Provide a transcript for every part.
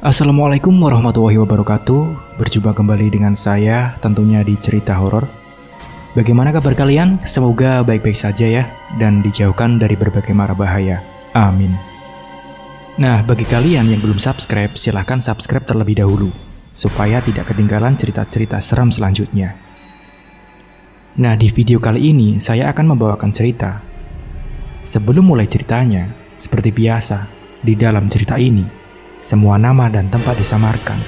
Assalamualaikum warahmatullahi wabarakatuh. Berjumpa kembali dengan saya tentunya di cerita horor. Bagaimana kabar kalian? Semoga baik-baik saja ya, dan dijauhkan dari berbagai mara bahaya. Amin. Nah, bagi kalian yang belum subscribe, silahkan subscribe terlebih dahulu supaya tidak ketinggalan cerita-cerita seram selanjutnya. Nah, di video kali ini saya akan membawakan cerita. Sebelum mulai ceritanya, seperti biasa, di dalam cerita ini semua nama dan tempat disamarkan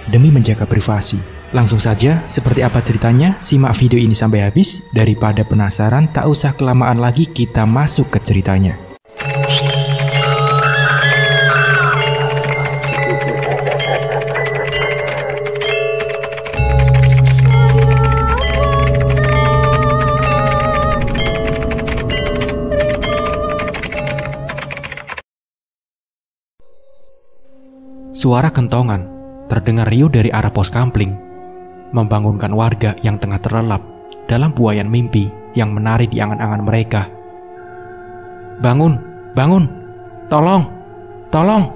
demi menjaga privasi. Langsung saja, seperti apa ceritanya? Simak video ini sampai habis. Daripada penasaran, tak usah kelamaan lagi, kita masuk ke ceritanya. Suara kentongan terdengar riuh dari arah pos kampling, membangunkan warga yang tengah terlelap dalam buayan mimpi yang menari di angan-angan mereka. "Bangun, bangun, tolong, tolong!"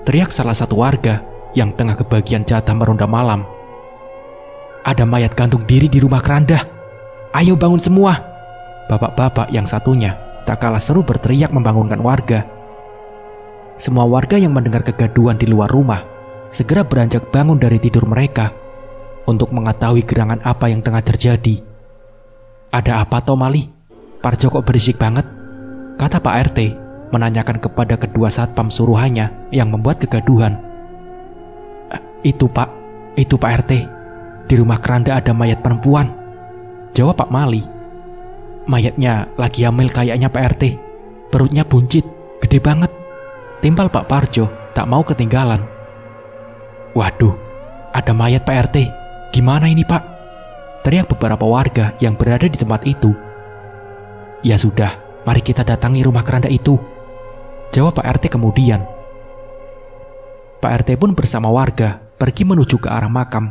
teriak salah satu warga yang tengah kebagian jatah meronda malam. "Ada mayat gantung diri di rumah keranda. Ayo bangun semua!" Bapak-bapak yang satunya tak kalah seru berteriak membangunkan warga. Semua warga yang mendengar kegaduhan di luar rumah segera beranjak bangun dari tidur mereka untuk mengetahui gerangan apa yang tengah terjadi. "Ada apa toh Mali? Parjo kok berisik banget?" kata Pak RT menanyakan kepada kedua satpam suruhannya yang membuat kegaduhan. Itu Pak RT. Di rumah keranda ada mayat perempuan," jawab Pak Mali. "Mayatnya lagi hamil kayaknya Pak RT. Perutnya buncit, gede banget," timpal Pak Parjo tak mau ketinggalan. "Waduh, ada mayat Pak RT. Gimana ini Pak?" teriak beberapa warga yang berada di tempat itu. "Ya sudah, mari kita datangi rumah keranda itu," jawab Pak RT kemudian. Pak RT pun bersama warga pergi menuju ke arah makam,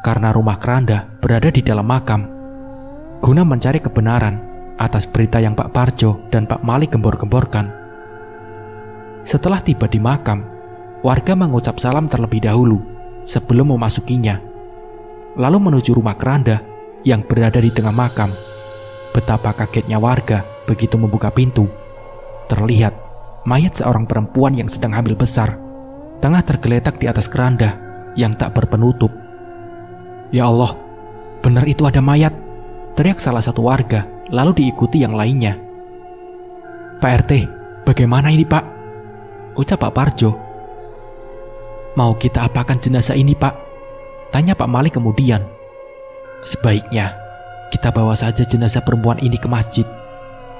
karena rumah keranda berada di dalam makam, guna mencari kebenaran atas berita yang Pak Parjo dan Pak Mali gembor-gemborkan. Setelah tiba di makam, warga mengucap salam terlebih dahulu sebelum memasukinya, lalu menuju rumah keranda yang berada di tengah makam. Betapa kagetnya warga begitu membuka pintu. Terlihat mayat seorang perempuan yang sedang hamil besar tengah tergeletak di atas keranda yang tak berpenutup. "Ya Allah, benar itu ada mayat!" teriak salah satu warga, lalu diikuti yang lainnya. "Pak RT, bagaimana ini Pak?" ucap Pak Parjo. "Mau kita apakan jenazah ini Pak?" tanya Pak Mali kemudian. "Sebaiknya kita bawa saja jenazah perempuan ini ke masjid,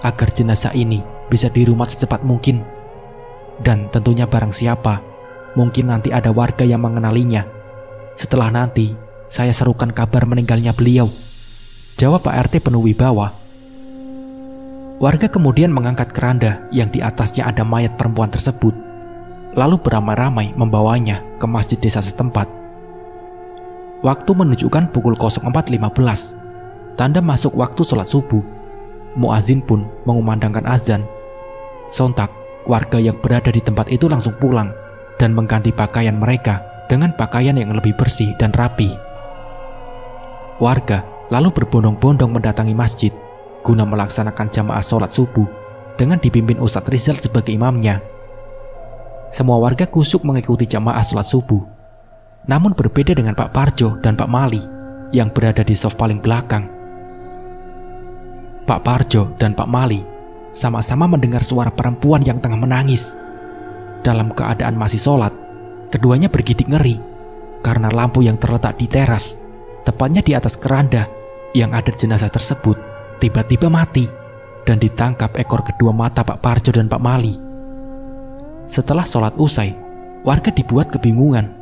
agar jenazah ini bisa dirumat secepat mungkin. Dan tentunya barang siapa, mungkin nanti ada warga yang mengenalinya. Setelah nanti saya serukan kabar meninggalnya beliau," jawab Pak RT penuh wibawa. Warga kemudian mengangkat keranda yang di atasnya ada mayat perempuan tersebut, lalu beramai-ramai membawanya ke masjid desa setempat. Waktu menunjukkan pukul 04.15, tanda masuk waktu sholat subuh. Muazin pun mengumandangkan azan. Sontak, warga yang berada di tempat itu langsung pulang dan mengganti pakaian mereka dengan pakaian yang lebih bersih dan rapi. Warga lalu berbondong-bondong mendatangi masjid guna melaksanakan jamaah sholat subuh dengan dipimpin Ustadz Rizal sebagai imamnya. Semua warga kusuk mengikuti jamaah sholat subuh, namun berbeda dengan Pak Parjo dan Pak Mali yang berada di saf paling belakang. Pak Parjo dan Pak Mali sama-sama mendengar suara perempuan yang tengah menangis. Dalam keadaan masih sholat, keduanya bergidik ngeri karena lampu yang terletak di teras, tepatnya di atas keranda yang ada jenazah tersebut, tiba-tiba mati dan ditangkap ekor kedua mata Pak Parjo dan Pak Mali. Setelah sholat usai, warga dibuat kebingungan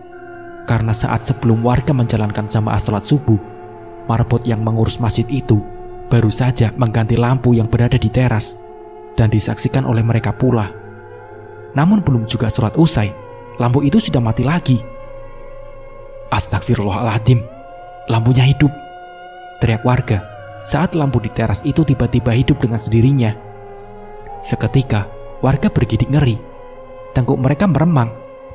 karena saat sebelum warga menjalankan jamaah sholat subuh, marbot yang mengurus masjid itu baru saja mengganti lampu yang berada di teras dan disaksikan oleh mereka pula. Namun belum juga sholat usai, lampu itu sudah mati lagi. "Astagfirullahaladzim, lampunya hidup!" teriak warga saat lampu di teras itu tiba-tiba hidup dengan sendirinya. Seketika, warga bergidik ngeri. Tengkuk mereka meremang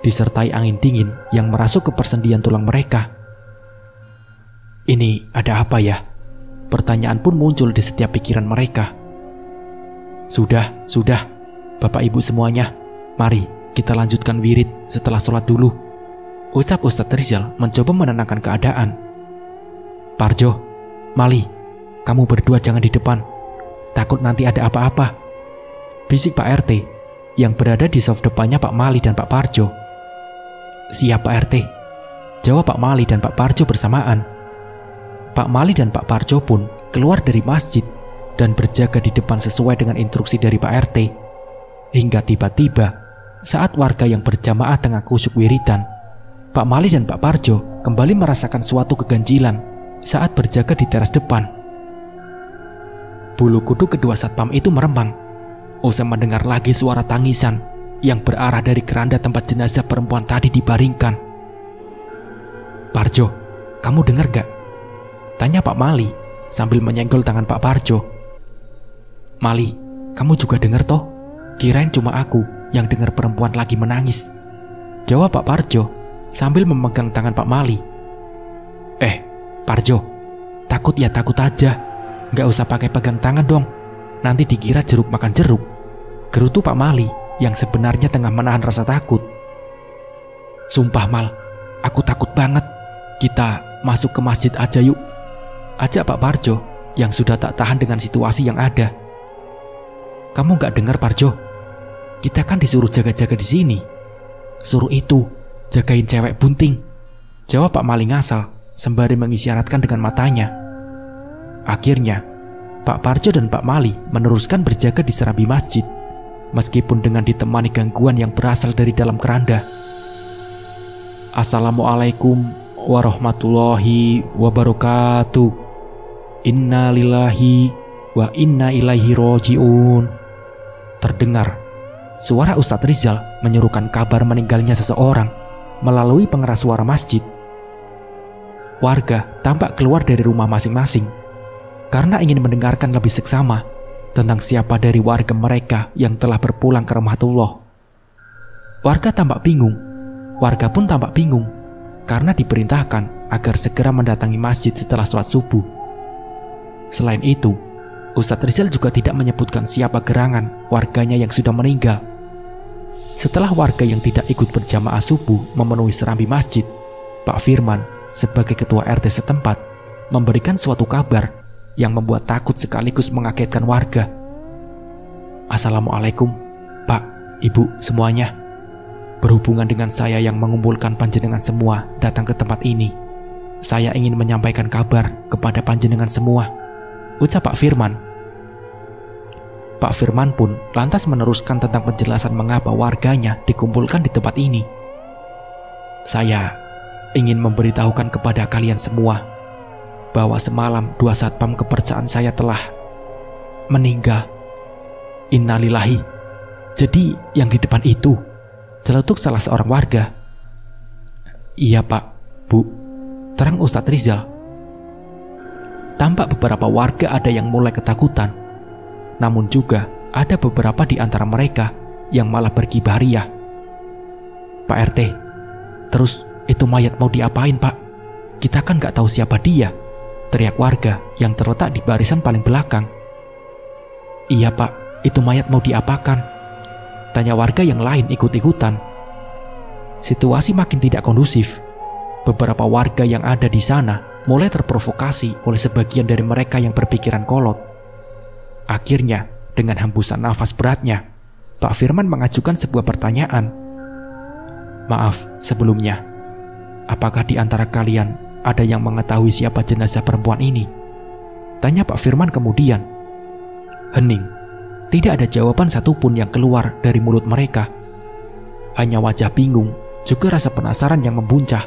disertai angin dingin yang merasuk ke persendian tulang mereka. Ini ada apa ya? Pertanyaan pun muncul di setiap pikiran mereka. Sudah, Bapak Ibu semuanya, mari kita lanjutkan wirid setelah sholat dulu, ucap Ustadz Rizal mencoba menenangkan keadaan. Parjo, Mali, kamu berdua jangan di depan, takut nanti ada apa-apa, bisik Pak RT yang berada di soft depannya Pak Mali dan Pak Parjo. Siap Pak RT, jawab Pak Mali dan Pak Parjo bersamaan. Pak Mali dan Pak Parjo pun keluar dari masjid dan berjaga di depan sesuai dengan instruksi dari Pak RT. Hingga tiba-tiba saat warga yang berjamaah tengah kusyuk wiridan, Pak Mali dan Pak Parjo kembali merasakan suatu keganjilan saat berjaga di teras depan. Bulu kuduk kedua satpam itu meremang usai mendengar lagi suara tangisan yang berarah dari keranda tempat jenazah perempuan tadi dibaringkan. Parjo, kamu dengar gak? Tanya Pak Mali sambil menyenggol tangan Pak Parjo. Mali, kamu juga dengar toh? Kirain cuma aku yang dengar perempuan lagi menangis, jawab Pak Parjo sambil memegang tangan Pak Mali. Parjo, takut ya takut aja, gak usah pakai pegang tangan dong, nanti dikira jeruk makan jeruk, gerutu Pak Mali yang sebenarnya tengah menahan rasa takut. Sumpah Mal, aku takut banget, kita masuk ke masjid aja yuk, ajak Pak Parjo yang sudah tak tahan dengan situasi yang ada. Kamu gak dengar Parjo? Kita kan disuruh jaga-jaga di sini. Suruh itu jagain cewek bunting, jawab Pak Mali ngasal sembari mengisyaratkan dengan matanya. Akhirnya Pak Parjo dan Pak Mali meneruskan berjaga di serambi masjid, meskipun dengan ditemani gangguan yang berasal dari dalam keranda. Assalamualaikum warahmatullahi wabarakatuh. Inna lillahi wa inna ilaihi roji'un. Terdengar suara Ustadz Rizal menyerukan kabar meninggalnya seseorang melalui pengeras suara masjid. Warga tampak keluar dari rumah masing-masing karena ingin mendengarkan lebih seksama tentang siapa dari warga mereka yang telah berpulang ke rahmatullah. Warga pun tampak bingung karena diperintahkan agar segera mendatangi masjid setelah sholat subuh. Selain itu, Ustadz Rizal juga tidak menyebutkan siapa gerangan warganya yang sudah meninggal. Setelah warga yang tidak ikut berjamaah subuh memenuhi serambi masjid, Pak Firman sebagai ketua RT setempat memberikan suatu kabar yang membuat takut sekaligus mengagetkan warga. Assalamualaikum, Pak, Ibu semuanya. Berhubungan dengan saya yang mengumpulkan panjenengan semua datang ke tempat ini, saya ingin menyampaikan kabar kepada panjenengan semua, ucap Pak Firman. Pak Firman pun lantas meneruskan tentang penjelasan mengapa warganya dikumpulkan di tempat ini. Saya ingin memberitahukan kepada kalian semua bahwa semalam 2 satpam kepercayaan saya telah meninggal. Innalillahi. Jadi yang di depan itu, celetuk salah seorang warga. Iya Pak, Bu, terang Ustadz Rizal. Tampak beberapa warga ada yang mulai ketakutan, namun juga ada beberapa di antara mereka yang malah bergibah riah. Pak RT, terus itu mayat mau diapain Pak? Kita kan gak tahu siapa dia, teriak warga yang terletak di barisan paling belakang. Iya Pak, itu mayat mau diapakan? Tanya warga yang lain ikut-ikutan. Situasi makin tidak kondusif. Beberapa warga yang ada di sana mulai terprovokasi oleh sebagian dari mereka yang berpikiran kolot. Akhirnya, dengan hembusan nafas beratnya, Pak Firman mengajukan sebuah pertanyaan. Maaf sebelumnya, apakah di antara kalian ada yang mengetahui siapa jenazah perempuan ini? Tanya Pak Firman kemudian. Hening, tidak ada jawaban satupun yang keluar dari mulut mereka. Hanya wajah bingung, juga rasa penasaran yang membuncah.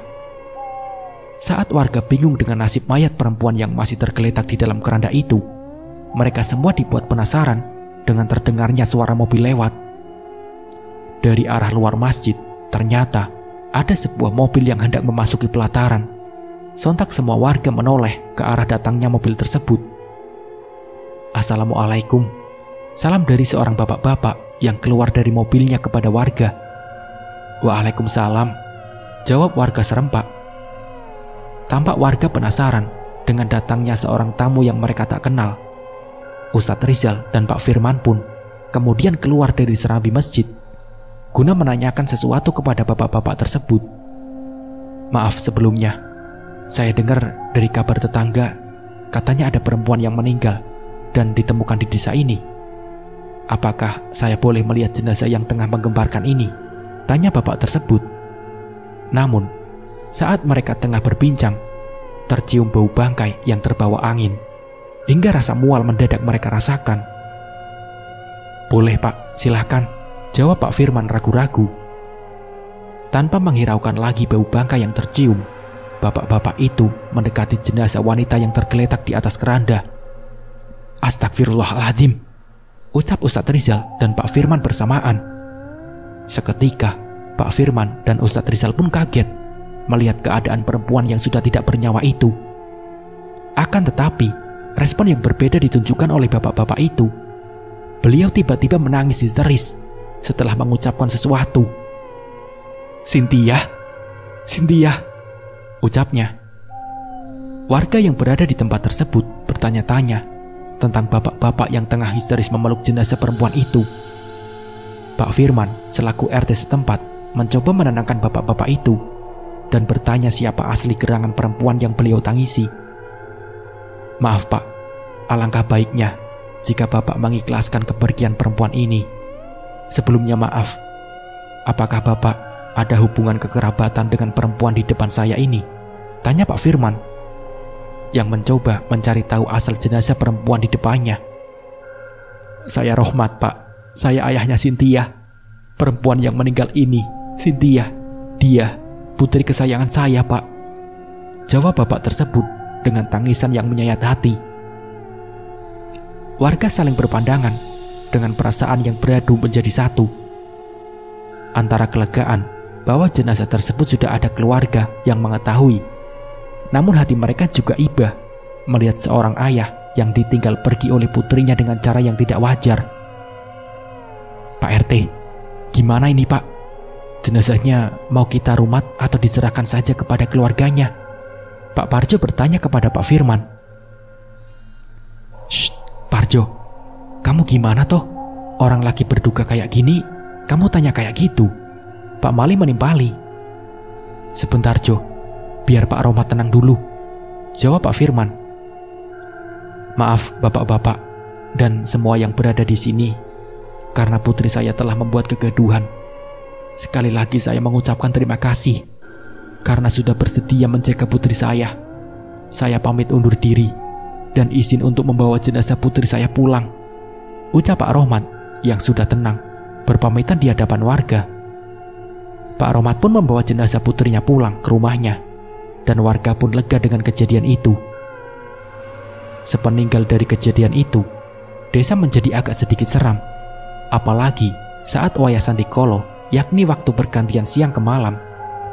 Saat warga bingung dengan nasib mayat perempuan yang masih tergeletak di dalam keranda itu, mereka semua dibuat penasaran dengan terdengarnya suara mobil lewat. Dari arah luar masjid, ternyata ada sebuah mobil yang hendak memasuki pelataran. Sontak semua warga menoleh ke arah datangnya mobil tersebut. Assalamualaikum. Salam dari seorang bapak-bapak yang keluar dari mobilnya kepada warga. Waalaikumsalam, jawab warga serempak. Tampak warga penasaran dengan datangnya seorang tamu yang mereka tak kenal. Ustadz Rizal dan Pak Firman pun kemudian keluar dari serambi masjid guna menanyakan sesuatu kepada bapak-bapak tersebut. Maaf sebelumnya, saya dengar dari kabar tetangga, katanya ada perempuan yang meninggal dan ditemukan di desa ini. Apakah saya boleh melihat jenazah yang tengah menggemparkan ini? Tanya bapak tersebut. Namun, saat mereka tengah berbincang, tercium bau bangkai yang terbawa angin, hingga rasa mual mendadak mereka rasakan. Boleh pak, silahkan, jawab Pak Firman ragu-ragu. Tanpa menghiraukan lagi bau bangkai yang tercium, bapak-bapak itu mendekati jenazah wanita yang tergeletak di atas keranda. Astagfirullahaladzim, ucap Ustadz Rizal dan Pak Firman bersamaan. Seketika, Pak Firman dan Ustadz Rizal pun kaget melihat keadaan perempuan yang sudah tidak bernyawa itu. Akan tetapi, respon yang berbeda ditunjukkan oleh bapak-bapak itu. Beliau tiba-tiba menangis histeris setelah mengucapkan sesuatu. Cynthia, Cynthia, ucapnya. Warga yang berada di tempat tersebut bertanya-tanya tentang bapak-bapak yang tengah histeris memeluk jenazah perempuan itu. Pak Firman selaku RT setempat mencoba menenangkan bapak-bapak itu dan bertanya siapa asli gerangan perempuan yang beliau tangisi. Maaf pak, alangkah baiknya jika bapak mengikhlaskan kepergian perempuan ini. Sebelumnya maaf, apakah bapak ada hubungan kekerabatan dengan perempuan di depan saya ini? Tanya Pak Firman yang mencoba mencari tahu asal jenazah perempuan di depannya. Saya Rohmat pak, saya ayahnya Cynthia. Perempuan yang meninggal ini, Cynthia, dia putri kesayangan saya pak, jawab bapak tersebut dengan tangisan yang menyayat hati. Warga saling berpandangan dengan perasaan yang beradu menjadi satu. Antara kelegaan bahwa jenazah tersebut sudah ada keluarga yang mengetahui, namun hati mereka juga iba melihat seorang ayah yang ditinggal pergi oleh putrinya dengan cara yang tidak wajar. Pak RT, gimana ini pak? Jenazahnya mau kita rumat atau diserahkan saja kepada keluarganya? Pak Parjo bertanya kepada Pak Firman. Shh, Parjo, kamu gimana toh? Orang lagi berduka kayak gini, kamu tanya kayak gitu? Pak Mali menimpali. Sebentar Jo, biar Pak Rohmat tenang dulu, jawab Pak Firman. Maaf bapak-bapak dan semua yang berada di sini, karena putri saya telah membuat kegaduhan. Sekali lagi saya mengucapkan terima kasih karena sudah bersedia menjaga putri saya. Saya pamit undur diri dan izin untuk membawa jenazah putri saya pulang, ucap Pak Rohmat yang sudah tenang berpamitan di hadapan warga. Pak Rohmat pun membawa jenazah putrinya pulang ke rumahnya dan warga pun lega dengan kejadian itu. Sepeninggal dari kejadian itu, desa menjadi agak sedikit seram. Apalagi saat wayah sandikolo, yakni waktu pergantian siang ke malam,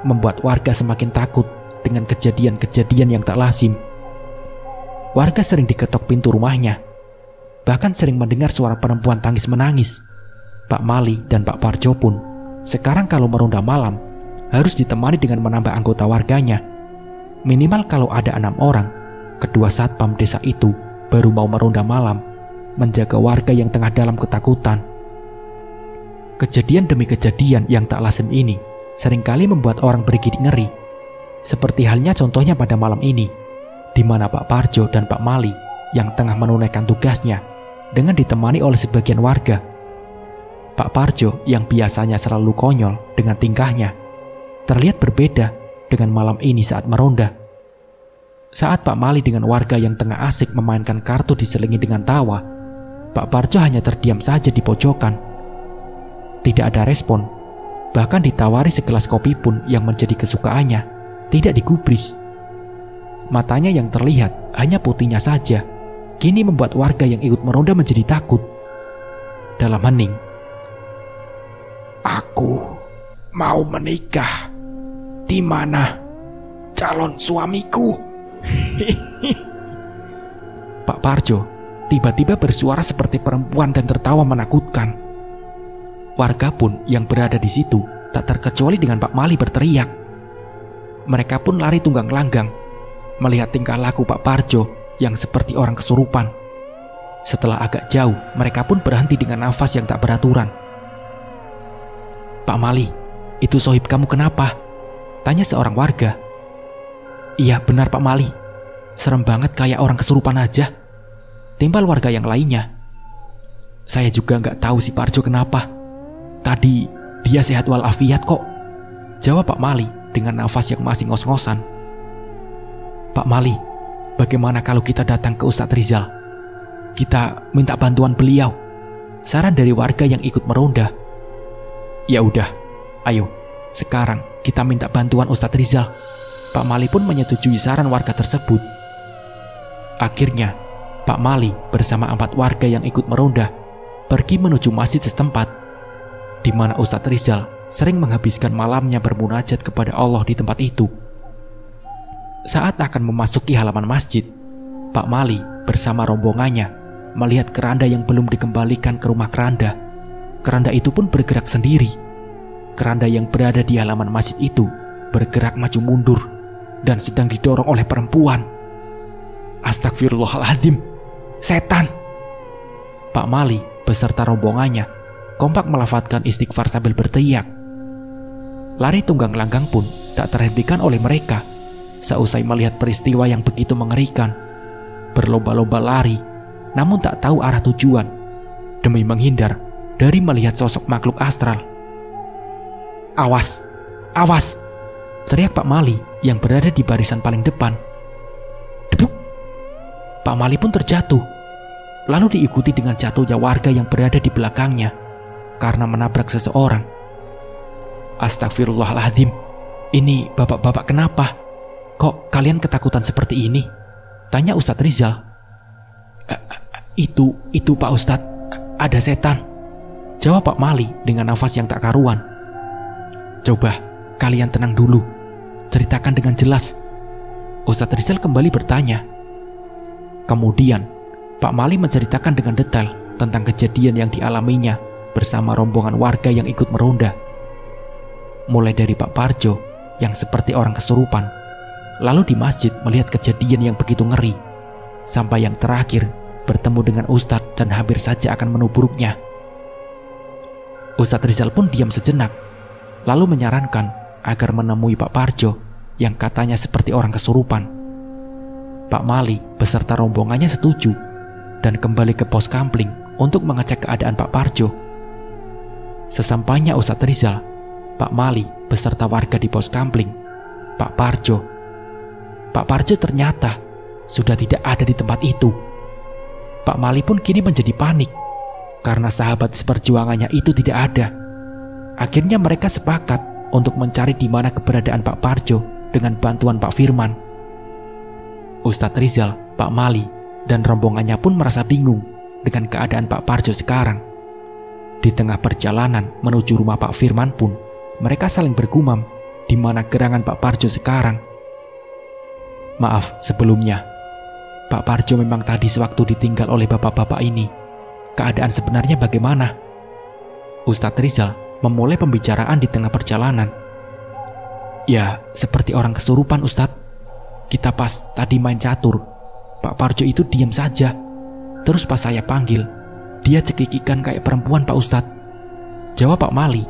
membuat warga semakin takut dengan kejadian-kejadian yang tak lazim. Warga sering diketok pintu rumahnya, bahkan sering mendengar suara perempuan tangis-menangis. Pak Mali dan Pak Parjo pun sekarang kalau meronda malam harus ditemani dengan menambah anggota warganya. Minimal kalau ada 6 orang, kedua satpam desa itu baru mau meronda malam, menjaga warga yang tengah dalam ketakutan. Kejadian demi kejadian yang tak lazim ini seringkali membuat orang bergidik ngeri. Seperti halnya contohnya pada malam ini, di mana Pak Parjo dan Pak Mali yang tengah menunaikan tugasnya dengan ditemani oleh sebagian warga. Pak Parjo yang biasanya selalu konyol dengan tingkahnya, terlihat berbeda dengan malam ini saat meronda. Saat Pak Mali dengan warga yang tengah asik memainkan kartu diselingi dengan tawa, Pak Parjo hanya terdiam saja di pojokan. Tidak ada respon, bahkan ditawari segelas kopi pun yang menjadi kesukaannya tidak digubris. Matanya yang terlihat hanya putihnya saja, kini membuat warga yang ikut meronda menjadi takut. Dalam hening, aku mau menikah. Di mana calon suamiku? Pak Parjo tiba-tiba bersuara seperti perempuan dan tertawa menakutkan. Warga pun yang berada di situ tak terkecuali dengan Pak Mali berteriak. Mereka pun lari tunggang langgang melihat tingkah laku Pak Parjo yang seperti orang kesurupan. Setelah agak jauh, mereka pun berhenti dengan nafas yang tak beraturan. "Pak Mali, itu sohib kamu kenapa?" tanya seorang warga. "Iya benar Pak Mali, serem banget kayak orang kesurupan aja," timbal warga yang lainnya. "Saya juga nggak tahu si Parjo kenapa. Tadi dia sehat walafiat kok," jawab Pak Mali dengan nafas yang masih ngos-ngosan. "Pak Mali, bagaimana kalau kita datang ke Ustadz Rizal? Kita minta bantuan beliau," saran dari warga yang ikut meronda. "Ya udah, ayo, sekarang kita minta bantuan Ustadz Rizal." Pak Mali pun menyetujui saran warga tersebut. Akhirnya, Pak Mali bersama 4 warga yang ikut meronda pergi menuju masjid setempat, di mana Ustadz Rizal sering menghabiskan malamnya bermunajat kepada Allah di tempat itu. Saat akan memasuki halaman masjid, Pak Mali bersama rombongannya melihat keranda yang belum dikembalikan ke rumah keranda. Keranda itu pun bergerak sendiri. Keranda yang berada di halaman masjid itu bergerak maju mundur dan sedang didorong oleh perempuan. "Astagfirullahaladzim, setan!" Pak Mali beserta rombongannya kompak melafadzkan istighfar sambil berteriak. Lari tunggang langgang pun tak terhentikan oleh mereka. Seusai melihat peristiwa yang begitu mengerikan, berlomba-lomba lari, namun tak tahu arah tujuan, demi menghindar dari melihat sosok makhluk astral. "Awas, awas!" teriak Pak Mali yang berada di barisan paling depan. Debuk! Pak Mali pun terjatuh, lalu diikuti dengan jatuhnya warga yang berada di belakangnya karena menabrak seseorang. "Astagfirullahaladzim, ini bapak-bapak kenapa? Kok kalian ketakutan seperti ini?" tanya Ustadz Rizal. Itu Pak Ustadz, ada setan," jawab Pak Mali dengan nafas yang tak karuan. "Coba kalian tenang dulu, ceritakan dengan jelas," Ustadz Rizal kembali bertanya. Kemudian Pak Mali menceritakan dengan detail tentang kejadian yang dialaminya bersama rombongan warga yang ikut meronda. Mulai dari Pak Parjo yang seperti orang kesurupan, lalu di masjid melihat kejadian yang begitu ngeri, sampai yang terakhir bertemu dengan Ustadz dan hampir saja akan menubruknya. Ustadz Rizal pun diam sejenak, lalu menyarankan agar menemui Pak Parjo yang katanya seperti orang kesurupan. Pak Mali beserta rombongannya setuju dan kembali ke pos kampling untuk mengecek keadaan Pak Parjo. Sesampainya Ustadz Rizal, Pak Mali beserta warga di pos kampling, Pak Parjo ternyata sudah tidak ada di tempat itu. Pak Mali pun kini menjadi panik karena sahabat seperjuangannya itu tidak ada. Akhirnya mereka sepakat untuk mencari di mana keberadaan Pak Parjo dengan bantuan Pak Firman. Ustadz Rizal, Pak Mali, dan rombongannya pun merasa bingung dengan keadaan Pak Parjo sekarang. Di tengah perjalanan menuju rumah Pak Firman pun, mereka saling bergumam di mana gerangan Pak Parjo sekarang. "Maaf sebelumnya, Pak Parjo memang tadi sewaktu ditinggal oleh bapak-bapak ini. Keadaan sebenarnya bagaimana?" Ustadz Rizal memulai pembicaraan di tengah perjalanan. "Ya, seperti orang kesurupan Ustadz. Kita pas tadi main catur, Pak Parjo itu diam saja. Terus pas saya panggil, dia cekikikan kayak perempuan Pak Ustadz," jawab Pak Mali.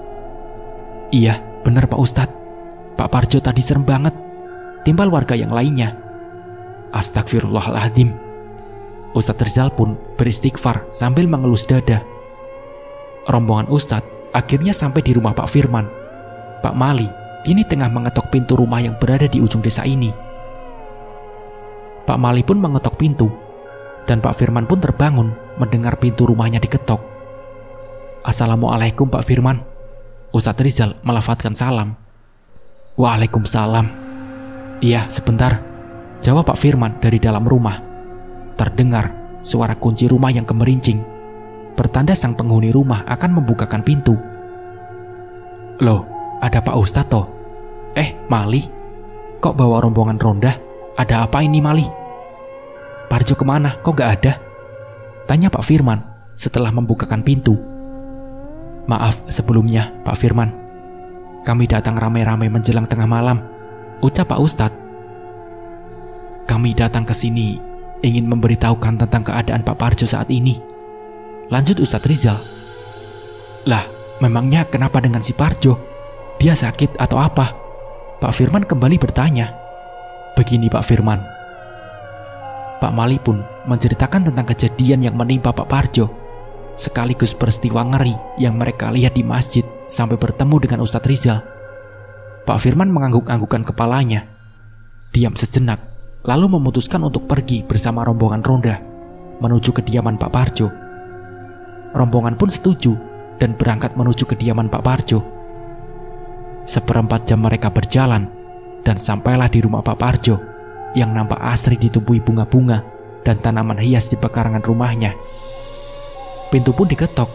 "Iya, benar Pak Ustadz. Pak Parjo tadi serem banget," timbal warga yang lainnya. "Astagfirullahaladzim." Ustadz Rizal pun beristighfar sambil mengelus dada. Rombongan Ustadz akhirnya sampai di rumah Pak Firman. Pak Mali kini tengah mengetok pintu rumah yang berada di ujung desa ini. Pak Mali pun mengetok pintu, dan Pak Firman pun terbangun mendengar pintu rumahnya diketok. "Assalamualaikum Pak Firman," Ustadz Rizal melafadzkan salam. "Waalaikumsalam." "Iya, sebentar," jawab Pak Firman dari dalam rumah. Terdengar suara kunci rumah yang gemerincing, pertanda sang penghuni rumah akan membukakan pintu. "Loh, ada Pak Ustadz toh? Mali, kok bawa rombongan ronda? Ada apa ini Mali? Parjo kemana? Kok gak ada?" tanya Pak Firman setelah membukakan pintu. "Maaf sebelumnya Pak Firman. Kami datang ramai-ramai menjelang tengah malam, ucap Pak Ustadz. Kami datang ke sini ingin memberitahukan tentang keadaan Pak Parjo saat ini, lanjut Ustadz Rizal. Lah, memangnya kenapa dengan si Parjo? Dia sakit atau apa? Pak Firman kembali bertanya. Begini Pak Firman. Pak Mali pun menceritakan tentang kejadian yang menimpa Pak Parjo, sekaligus peristiwa ngeri yang mereka lihat di masjid sampai bertemu dengan Ustadz Rizal. Pak Firman mengangguk-anggukkan kepalanya, diam sejenak, lalu memutuskan untuk pergi bersama rombongan ronda menuju kediaman Pak Parjo. Rombongan pun setuju dan berangkat menuju kediaman Pak Parjo. Seperempat jam mereka berjalan dan sampailah di rumah Pak Parjo yang nampak asri ditumbuhi bunga-bunga dan tanaman hias di pekarangan rumahnya. Pintu pun diketok.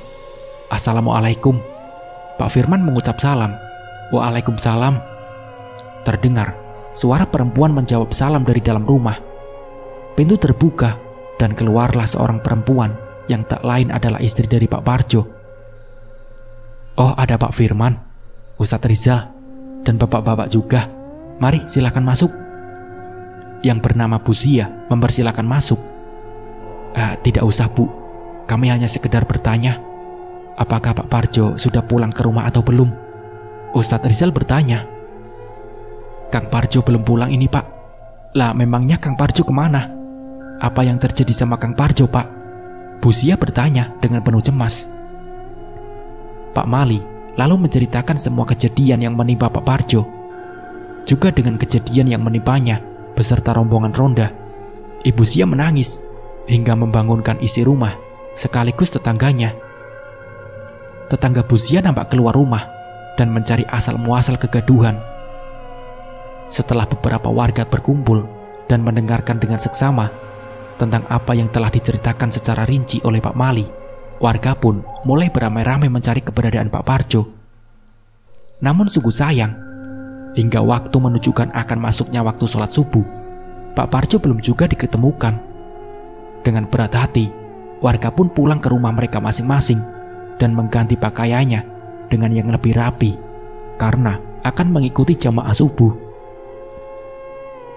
Assalamualaikum. Pak Firman mengucap salam. Waalaikumsalam. Terdengar suara perempuan menjawab salam dari dalam rumah. Pintu terbuka dan keluarlah seorang perempuan yang tak lain adalah istri dari Pak Parjo. Oh, ada Pak Firman, Ustadz Rizal, dan bapak-bapak juga. Mari silakan masuk. Yang bernama Bu Zia mempersilakan masuk. Tidak usah Bu, kami hanya sekedar bertanya, apakah Pak Parjo sudah pulang ke rumah atau belum? Ustadz Rizal bertanya. Kang Parjo belum pulang ini Pak. Lah memangnya Kang Parjo kemana? Apa yang terjadi sama Kang Parjo Pak? Bu Zia bertanya dengan penuh cemas. Pak Mali lalu menceritakan semua kejadian yang menimpa Pak Parjo, juga dengan kejadian yang menimpanya beserta rombongan ronda. Ibu Zia menangis hingga membangunkan isi rumah sekaligus tetangganya. Tetangga Bu Zia nampak keluar rumah dan mencari asal-muasal kegaduhan. Setelah beberapa warga berkumpul dan mendengarkan dengan seksama tentang apa yang telah diceritakan secara rinci oleh Pak Mali, warga pun mulai beramai-ramai mencari keberadaan Pak Parjo. Namun sungguh sayang, hingga waktu menunjukkan akan masuknya waktu sholat subuh, Pak Parjo belum juga diketemukan. Dengan berat hati, warga pun pulang ke rumah mereka masing-masing dan mengganti pakaiannya dengan yang lebih rapi karena akan mengikuti jamaah subuh.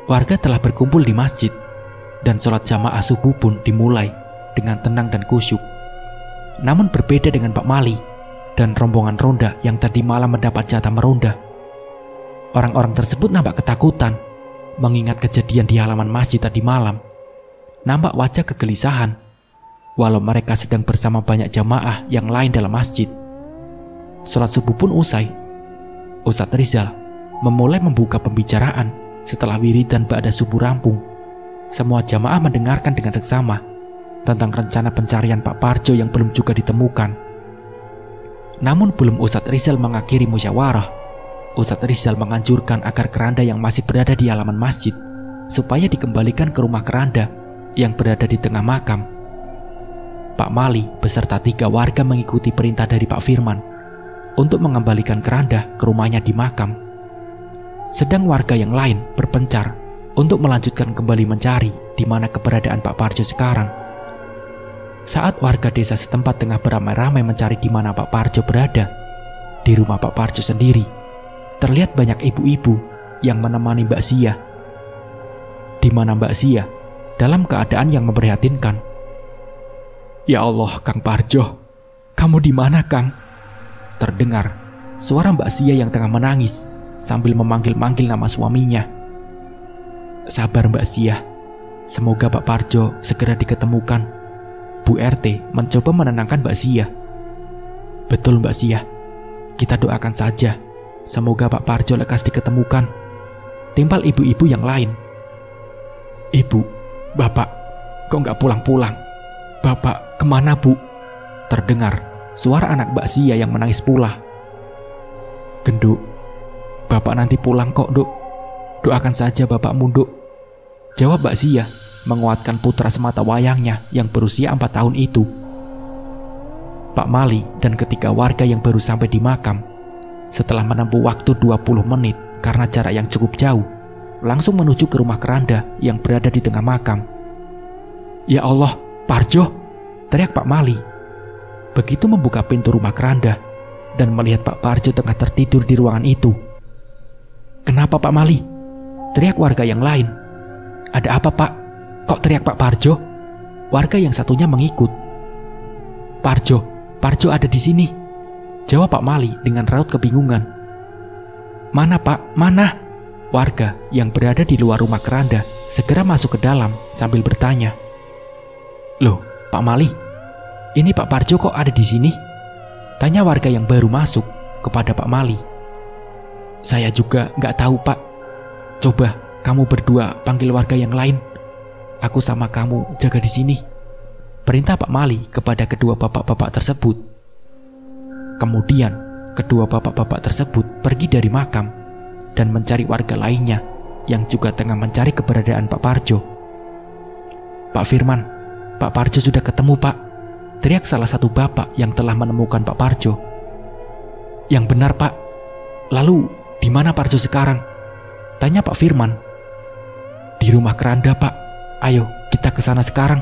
Warga telah berkumpul di masjid dan sholat jamaah subuh pun dimulai dengan tenang dan khusyuk. Namun berbeda dengan Pak Mali dan rombongan ronda yang tadi malam mendapat jatah meronda. Orang-orang tersebut nampak ketakutan mengingat kejadian di halaman masjid tadi malam. Nampak wajah kegelisahan walau mereka sedang bersama banyak jamaah yang lain dalam masjid. Sholat subuh pun usai. Ustadz Rizal memulai membuka pembicaraan setelah wiridan ba'da subuh rampung. Semua jamaah mendengarkan dengan seksama tentang rencana pencarian Pak Parjo yang belum juga ditemukan. Namun belum Ustadz Rizal mengakhiri musyawarah, Ustadz Rizal menganjurkan agar keranda yang masih berada di halaman masjid supaya dikembalikan ke rumah keranda yang berada di tengah makam. Pak Mali beserta 3 warga mengikuti perintah dari Pak Firman untuk mengembalikan keranda ke rumahnya di makam. Sedang warga yang lain berpencar untuk melanjutkan kembali mencari di mana keberadaan Pak Parjo sekarang. Saat warga desa setempat tengah beramai-ramai mencari di mana Pak Parjo berada, di rumah Pak Parjo sendiri terlihat banyak ibu-ibu yang menemani Mbak Zia. Di mana Mbak Zia dalam keadaan yang memprihatinkan. Ya Allah, Kang Parjo, kamu di mana, Kang? Terdengar suara Mbak Zia yang tengah menangis sambil memanggil-manggil nama suaminya. Sabar Mbak Zia, semoga Pak Parjo segera diketemukan. Bu RT mencoba menenangkan Mbak Zia. Betul Mbak Zia, kita doakan saja semoga Pak Parjo lekas diketemukan, timpal ibu-ibu yang lain. Ibu, Bapak, kok nggak pulang-pulang? Bapak, kemana Bu? Terdengar suara anak Mbak Zia yang menangis pula. Genduk, Bapak nanti pulang kok, Duk. Doakan saja Bapakmu, Duk. Jawab Mbak Zia menguatkan putra semata wayangnya yang berusia 4 tahun itu. Pak Mali dan ketiga warga yang baru sampai di makam, setelah menempuh waktu 20 menit karena jarak yang cukup jauh, langsung menuju ke rumah keranda yang berada di tengah makam. Ya Allah, Parjo! Teriak Pak Mali. Begitu membuka pintu rumah keranda, dan melihat Pak Parjo tengah tertidur di ruangan itu. "Kenapa Pak Mali?" teriak warga yang lain. "Ada apa Pak? Kok teriak Pak Parjo?" Warga yang satunya mengikut. Parjo ada di sini," jawab Pak Mali dengan raut kebingungan. "Mana Pak, mana?" Warga yang berada di luar rumah keranda segera masuk ke dalam sambil bertanya. "Loh, Pak Mali, ini Pak Parjo kok ada di sini?" tanya warga yang baru masuk kepada Pak Mali. "Saya juga nggak tahu Pak. Coba kamu berdua panggil warga yang lain. Aku sama kamu jaga di sini," perintah Pak Mali kepada kedua bapak-bapak tersebut. Kemudian kedua bapak-bapak tersebut pergi dari makam dan mencari warga lainnya yang juga tengah mencari keberadaan Pak Parjo. "Pak Firman, Pak Parjo sudah ketemu Pak," teriak salah satu bapak yang telah menemukan Pak Parjo. "Yang benar Pak. Lalu di mana Parjo sekarang?" tanya Pak Firman. "Di rumah keranda Pak. Ayo kita ke sana sekarang."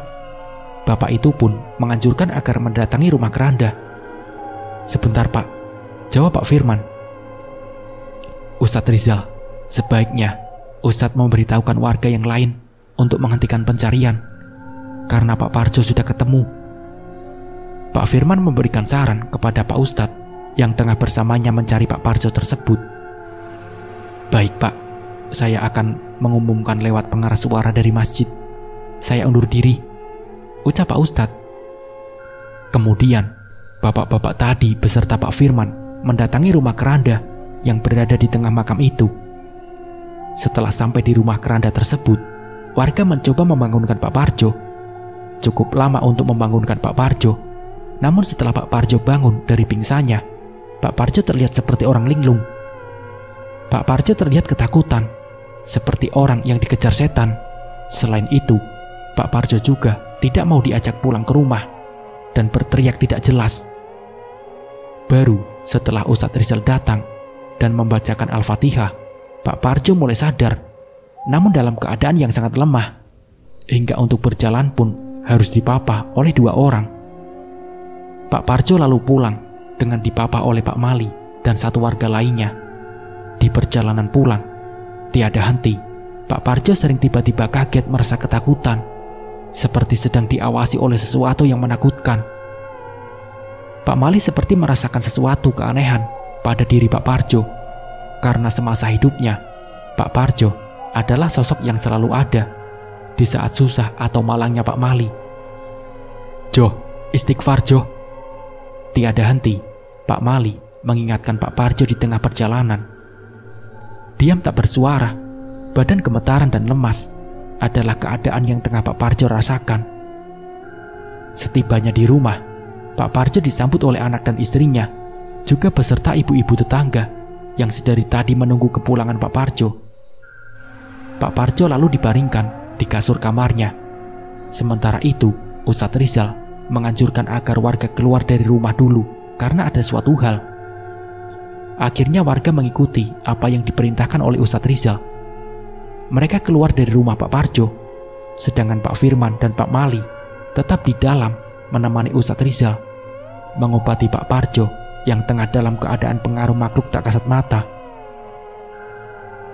Bapak itu pun menganjurkan agar mendatangi rumah keranda. "Sebentar Pak," jawab Pak Firman. "Ustadz Rizal, sebaiknya Ustadz memberitahukan warga yang lain untuk menghentikan pencarian, karena Pak Parjo sudah ketemu." Pak Firman memberikan saran kepada Pak Ustadz yang tengah bersamanya mencari Pak Parjo tersebut. "Baik Pak, saya akan mengumumkan lewat pengeras suara dari masjid. Saya undur diri," ucap Pak Ustadz. Kemudian bapak-bapak tadi beserta Pak Firman mendatangi rumah keranda yang berada di tengah makam itu. Setelah sampai di rumah keranda tersebut, warga mencoba membangunkan Pak Parjo. Cukup lama untuk membangunkan Pak Parjo. Namun setelah Pak Parjo bangun dari pingsannya, Pak Parjo terlihat seperti orang linglung. Pak Parjo terlihat ketakutan, seperti orang yang dikejar setan. Selain itu, Pak Parjo juga tidak mau diajak pulang ke rumah dan berteriak tidak jelas. Baru setelah Ustadz Rizal datang dan membacakan Al-Fatihah, Pak Parjo mulai sadar, namun dalam keadaan yang sangat lemah, hingga untuk berjalan pun harus dipapah oleh 2 orang. Pak Parjo lalu pulang dengan dipapah oleh Pak Mali dan 1 warga lainnya. Di perjalanan pulang, tiada henti, Pak Parjo sering tiba-tiba kaget merasa ketakutan, seperti sedang diawasi oleh sesuatu yang menakutkan. Pak Mali seperti merasakan sesuatu keanehan pada diri Pak Parjo, karena semasa hidupnya, Pak Parjo adalah sosok yang selalu ada di saat susah atau malangnya Pak Mali. "Jo, istighfar Jo." Tiada henti, Pak Mali mengingatkan Pak Parjo di tengah perjalanan. Diam tak bersuara, badan gemetaran dan lemas adalah keadaan yang tengah Pak Parjo rasakan. Setibanya di rumah, Pak Parjo disambut oleh anak dan istrinya, juga beserta ibu-ibu tetangga yang sedari tadi menunggu kepulangan Pak Parjo. Pak Parjo lalu dibaringkan di kasur kamarnya. Sementara itu, Ustadz Rizal menganjurkan agar warga keluar dari rumah dulu karena ada suatu hal. Akhirnya warga mengikuti apa yang diperintahkan oleh Ustadz Rizal. Mereka keluar dari rumah Pak Parjo, sedangkan Pak Firman dan Pak Mali tetap di dalam menemani Ustadz Rizal mengobati Pak Parjo yang tengah dalam keadaan pengaruh makhluk tak kasat mata.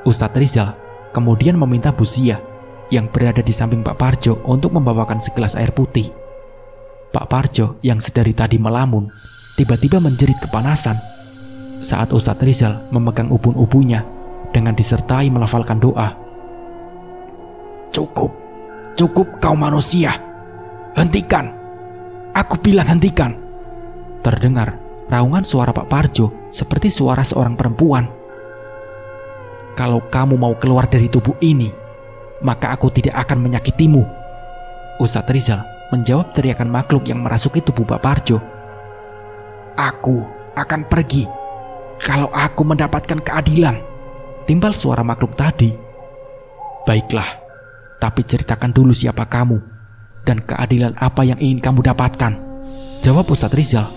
Ustadz Rizal kemudian meminta Bu Zia yang berada di samping Pak Parjo untuk membawakan segelas air putih. Pak Parjo yang sedari tadi melamun tiba-tiba menjerit kepanasan saat Ustadz Rizal memegang ubun-ubunnya dengan disertai melafalkan doa. Cukup kau manusia. Hentikan. Aku bilang hentikan." Terdengar raungan suara Pak Parjo seperti suara seorang perempuan. "Kalau kamu mau keluar dari tubuh ini, maka aku tidak akan menyakitimu," Ustadz Rizal menjawab teriakan makhluk yang merasuki tubuh Pak Parjo. "Aku akan pergi kalau aku mendapatkan keadilan," timbal suara makhluk tadi. "Baiklah, tapi ceritakan dulu siapa kamu dan keadilan apa yang ingin kamu dapatkan," jawab Ustadz Rizal.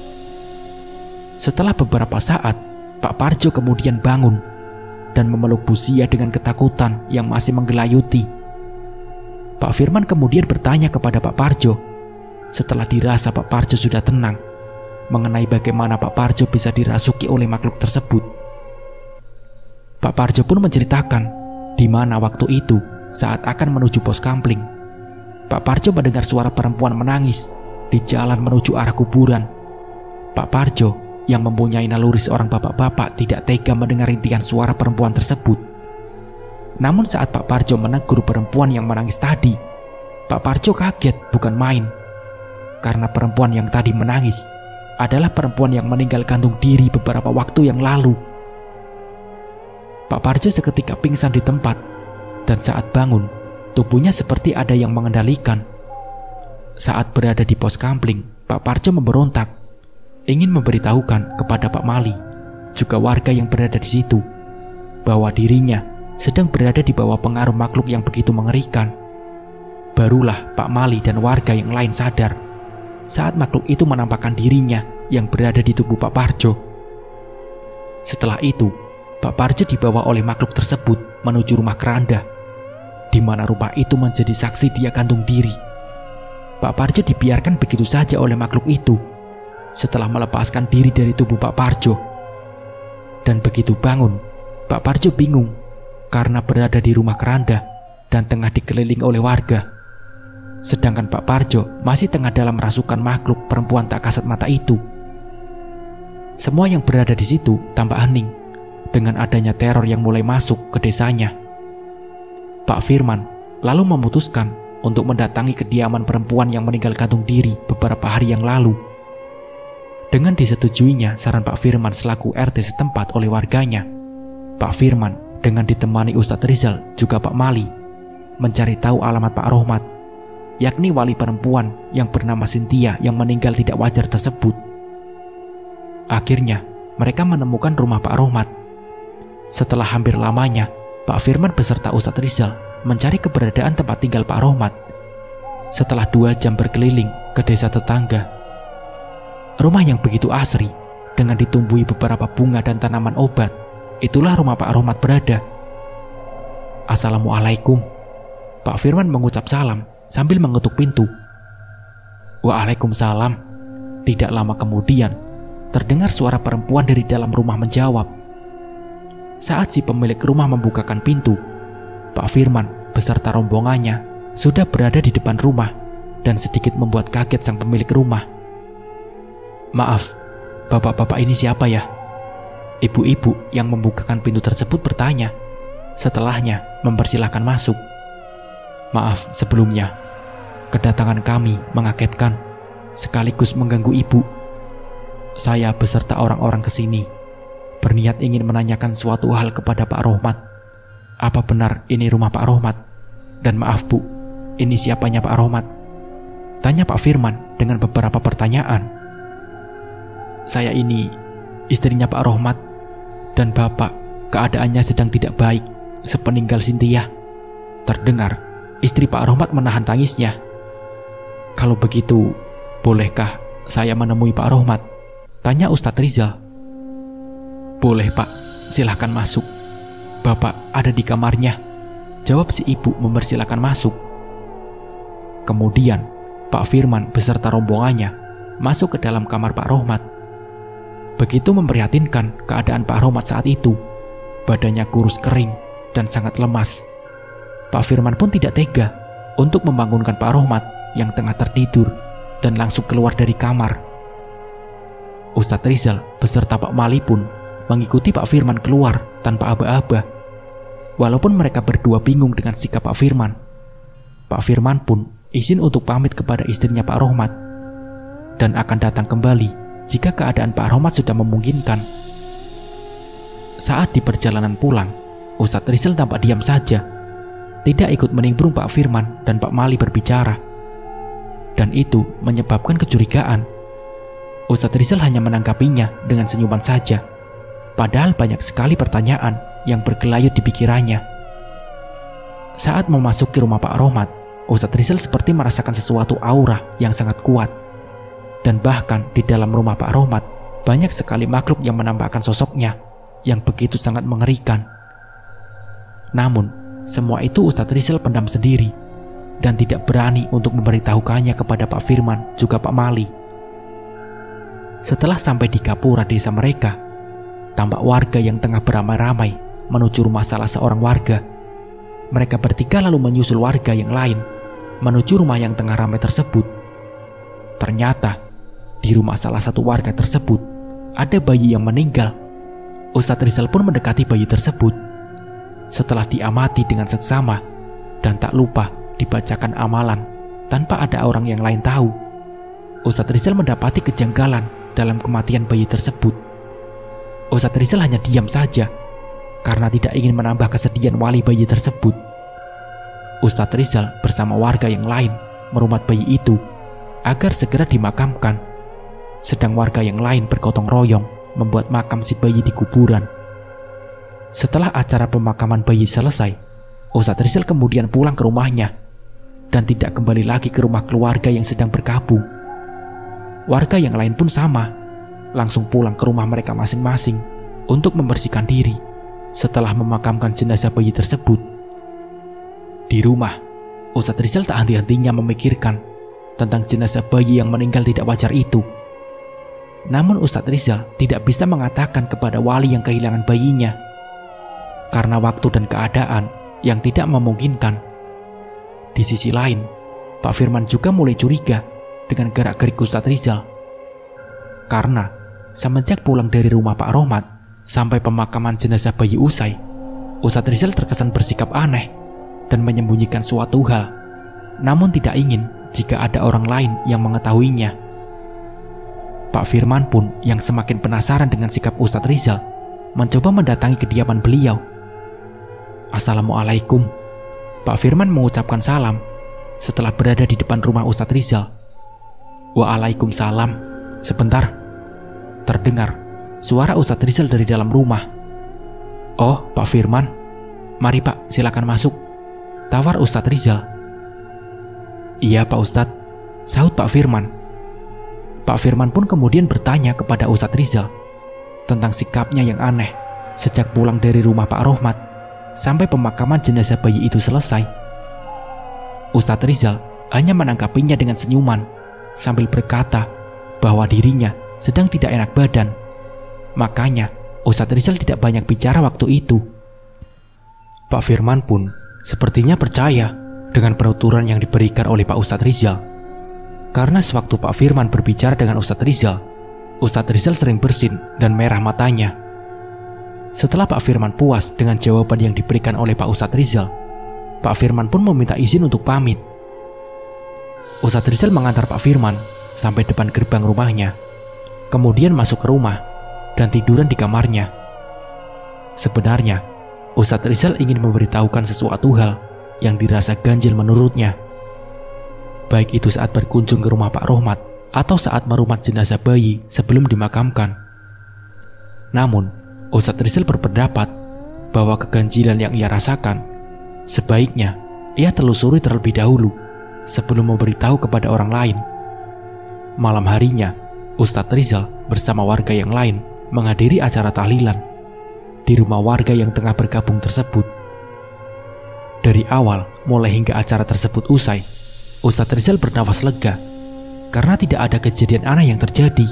Setelah beberapa saat, Pak Parjo kemudian bangun dan memeluk Bu Zia dengan ketakutan yang masih menggelayuti. Pak Firman kemudian bertanya kepada Pak Parjo setelah dirasa Pak Parjo sudah tenang. mengenai bagaimana Pak Parjo bisa dirasuki oleh makhluk tersebut. Pak Parjo pun menceritakan di mana waktu itu saat akan menuju pos kampling, Pak Parjo mendengar suara perempuan menangis di jalan menuju arah kuburan. Pak Parjo yang mempunyai naluri seorang bapak-bapak tidak tega mendengar rintihan suara perempuan tersebut. Namun saat Pak Parjo menegur perempuan yang menangis tadi, Pak Parjo kaget bukan main. Karena perempuan yang tadi menangis adalah perempuan yang meninggal gantung diri beberapa waktu yang lalu. Pak Parjo seketika pingsan di tempat, dan saat bangun, tubuhnya seperti ada yang mengendalikan. Saat berada di pos kampling, Pak Parjo memberontak, ingin memberitahukan kepada Pak Mali, juga warga yang berada di situ, bahwa dirinya sedang berada di bawah pengaruh makhluk yang begitu mengerikan. Barulah Pak Mali dan warga yang lain sadar saat makhluk itu menampakkan dirinya yang berada di tubuh Pak Parjo. Setelah itu, Pak Parjo dibawa oleh makhluk tersebut menuju rumah keranda, di mana rumah itu menjadi saksi dia gantung diri. Pak Parjo dibiarkan begitu saja oleh makhluk itu setelah melepaskan diri dari tubuh Pak Parjo. Dan begitu bangun, Pak Parjo bingung karena berada di rumah keranda dan tengah dikelilingi oleh warga. Sedangkan Pak Parjo masih tengah dalam rasukan makhluk perempuan tak kasat mata itu. Semua yang berada di situ tampak hening dengan adanya teror yang mulai masuk ke desanya. Pak Firman lalu memutuskan untuk mendatangi kediaman perempuan yang meninggal gantung diri beberapa hari yang lalu. Dengan disetujuinya saran Pak Firman selaku RT setempat oleh warganya, Pak Firman dengan ditemani Ustadz Rizal juga Pak Mali mencari tahu alamat Pak Rohmat, yakni wali perempuan yang bernama Cynthia yang meninggal tidak wajar tersebut. Akhirnya mereka menemukan rumah Pak Rohmat. Setelah hampir lamanya, Pak Firman beserta Ustadz Rizal mencari keberadaan tempat tinggal Pak Rohmat. Setelah 2 jam berkeliling ke desa tetangga, rumah yang begitu asri dengan ditumbuhi beberapa bunga dan tanaman obat, itulah rumah Pak Rohmat berada. Assalamualaikum. Pak Firman mengucap salam sambil mengetuk pintu. Waalaikumsalam. Tidak lama kemudian, terdengar suara perempuan dari dalam rumah menjawab. Saat si pemilik rumah membukakan pintu, Pak Firman beserta rombongannya sudah berada di depan rumah dan sedikit membuat kaget sang pemilik rumah. Maaf, bapak-bapak ini siapa ya? Ibu-ibu yang membukakan pintu tersebut bertanya. Setelahnya mempersilahkan masuk. Maaf sebelumnya, kedatangan kami mengagetkan sekaligus mengganggu ibu. Saya beserta orang-orang kesini berniat ingin menanyakan suatu hal kepada Pak Rohmat. Apa benar ini rumah Pak Rohmat? Dan maaf bu, ini siapanya Pak Rohmat? Tanya Pak Firman dengan beberapa pertanyaan. Saya ini istrinya Pak Rohmat, dan bapak keadaannya sedang tidak baik sepeninggal Cynthia. Terdengar istri Pak Rohmat menahan tangisnya. Kalau begitu, bolehkah saya menemui Pak Rohmat? Tanya Ustadz Rizal. Boleh pak, silahkan masuk. Bapak ada di kamarnya, jawab si ibu mempersilahkan masuk. Kemudian Pak Firman beserta rombongannya masuk ke dalam kamar Pak Rohmat. Begitu memprihatinkan keadaan Pak Rohmat saat itu. Badannya kurus kering dan sangat lemas. Pak Firman pun tidak tega untuk membangunkan Pak Rohmat yang tengah tertidur dan langsung keluar dari kamar. Ustadz Rizal beserta Pak Mali pun mengikuti Pak Firman keluar tanpa aba-aba. Walaupun mereka berdua bingung dengan sikap Pak Firman, Pak Firman pun izin untuk pamit kepada istrinya Pak Rohmat dan akan datang kembali jika keadaan Pak Rohmat sudah memungkinkan. Saat di perjalanan pulang, Ustadz Rizal tampak diam saja, tidak ikut menimbrung Pak Firman dan Pak Mali berbicara. Dan itu menyebabkan kecurigaan. Ustadz Rizal hanya menanggapinya dengan senyuman saja, padahal banyak sekali pertanyaan yang bergelayut di pikirannya. Saat memasuki rumah Pak Rohmat, Ustadz Rizal seperti merasakan sesuatu aura yang sangat kuat. Dan bahkan di dalam rumah Pak Rohmat banyak sekali makhluk yang menampakkan sosoknya yang begitu sangat mengerikan. Namun semua itu Ustadz Rizal pendam sendiri dan tidak berani untuk memberitahukannya kepada Pak Firman juga Pak Mali. Setelah sampai di gapura desa mereka, tampak warga yang tengah beramai-ramai menuju rumah salah seorang warga. Mereka bertiga lalu menyusul warga yang lain menuju rumah yang tengah ramai tersebut. Ternyata di rumah salah satu warga tersebut ada bayi yang meninggal. Ustadz Rizal pun mendekati bayi tersebut. Setelah diamati dengan seksama dan tak lupa dibacakan amalan tanpa ada orang yang lain tahu, Ustadz Rizal mendapati kejanggalan dalam kematian bayi tersebut. Ustadz Rizal hanya diam saja karena tidak ingin menambah kesedihan wali bayi tersebut. Ustadz Rizal bersama warga yang lain merumat bayi itu agar segera dimakamkan, sedang warga yang lain bergotong royong membuat makam si bayi di kuburan. Setelah acara pemakaman bayi selesai, Ustadz Rizal kemudian pulang ke rumahnya dan tidak kembali lagi ke rumah keluarga yang sedang berkabung. Warga yang lain pun sama, langsung pulang ke rumah mereka masing-masing untuk membersihkan diri setelah memakamkan jenazah bayi tersebut. Di rumah, Ustadz Rizal tak henti-hentinya memikirkan tentang jenazah bayi yang meninggal tidak wajar itu. Namun Ustadz Rizal tidak bisa mengatakan kepada wali yang kehilangan bayinya karena waktu dan keadaan yang tidak memungkinkan. Di sisi lain, Pak Firman juga mulai curiga dengan gerak-gerik Ustadz Rizal. Karena semenjak pulang dari rumah Pak Rohmat sampai pemakaman jenazah bayi usai, Ustadz Rizal terkesan bersikap aneh dan menyembunyikan suatu hal, namun tidak ingin jika ada orang lain yang mengetahuinya. Pak Firman pun yang semakin penasaran dengan sikap Ustadz Rizal mencoba mendatangi kediaman beliau. "Assalamualaikum." Pak Firman mengucapkan salam setelah berada di depan rumah Ustadz Rizal. "Waalaikumsalam." Sebentar, terdengar suara Ustadz Rizal dari dalam rumah. "Oh, Pak Firman, mari Pak, silakan masuk," tawar Ustadz Rizal. "Iya Pak Ustadz," sahut Pak Firman. Pak Firman pun kemudian bertanya kepada Ustadz Rizal tentang sikapnya yang aneh sejak pulang dari rumah Pak Rohmat sampai pemakaman jenazah bayi itu selesai. Ustadz Rizal hanya menanggapinya dengan senyuman sambil berkata bahwa dirinya sedang tidak enak badan. Makanya Ustadz Rizal tidak banyak bicara waktu itu. Pak Firman pun sepertinya percaya dengan penuturan yang diberikan oleh Pak Ustadz Rizal. Karena sewaktu Pak Firman berbicara dengan Ustadz Rizal sering bersin dan merah matanya. Setelah Pak Firman puas dengan jawaban yang diberikan oleh Pak Ustadz Rizal, Pak Firman pun meminta izin untuk pamit. Ustadz Rizal mengantar Pak Firman sampai depan gerbang rumahnya, kemudian masuk ke rumah dan tiduran di kamarnya. Sebenarnya, Ustadz Rizal ingin memberitahukan sesuatu hal yang dirasa ganjil menurutnya. Baik itu saat berkunjung ke rumah Pak Rohmat atau saat merumat jenazah bayi sebelum dimakamkan. Namun, Ustadz Rizal berpendapat bahwa keganjilan yang ia rasakan sebaiknya ia telusuri terlebih dahulu sebelum memberitahu kepada orang lain. Malam harinya, Ustadz Rizal bersama warga yang lain menghadiri acara tahlilan di rumah warga yang tengah bergabung tersebut. Dari awal mulai hingga acara tersebut usai, Ustadz Rizal bernafas lega karena tidak ada kejadian aneh yang terjadi.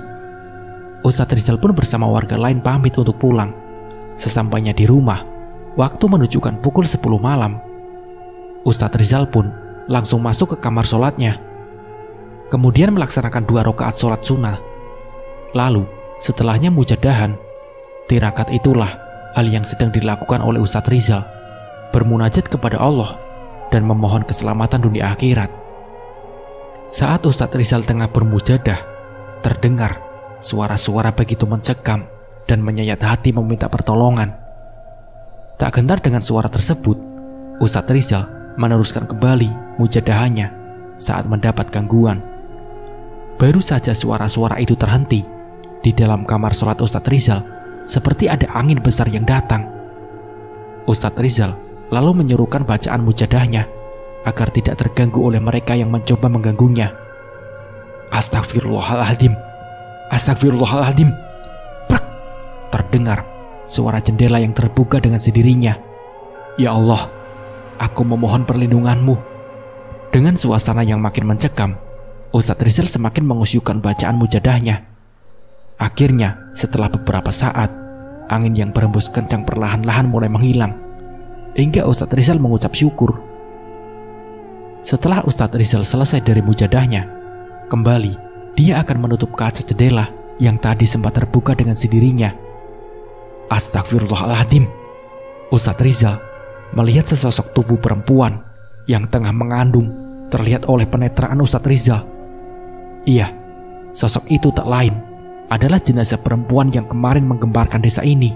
Ustadz Rizal pun bersama warga lain pamit untuk pulang. Sesampainya di rumah, waktu menunjukkan pukul 10 malam. Ustadz Rizal pun langsung masuk ke kamar sholatnya, kemudian melaksanakan 2 rakaat sholat sunnah. Lalu setelahnya mujadahan. Tirakat itulah hal yang sedang dilakukan oleh Ustadz Rizal, bermunajat kepada Allah dan memohon keselamatan dunia akhirat. Saat Ustadz Rizal tengah bermujadah, terdengar suara-suara begitu mencekam dan menyayat hati meminta pertolongan. Tak gentar dengan suara tersebut, Ustadz Rizal meneruskan kembali mujadahannya saat mendapat gangguan. Baru saja suara-suara itu terhenti, di dalam kamar sholat Ustadz Rizal seperti ada angin besar yang datang. Ustadz Rizal lalu menyuruhkan bacaan mujadahnya agar tidak terganggu oleh mereka yang mencoba mengganggunya. "Astagfirullahaladzim, astagfirullahaladzim." Prek! Terdengar suara jendela yang terbuka dengan sendirinya. "Ya Allah, aku memohon perlindungan-Mu." Dengan suasana yang makin mencekam, Ustadz Rizal semakin mengusyukkan bacaan mujadahnya. Akhirnya, setelah beberapa saat, angin yang berembus kencang perlahan-lahan mulai menghilang, hingga Ustadz Rizal mengucap syukur. Setelah Ustadz Rizal selesai dari mujadahnya, kembali dia akan menutup kaca jendela yang tadi sempat terbuka dengan sendirinya. Astagfirullahaladzim. Ustadz Rizal melihat sesosok tubuh perempuan yang tengah mengandung terlihat oleh penetraan Ustadz Rizal. Iya, sosok itu tak lain adalah jenazah perempuan yang kemarin menggemparkan desa ini.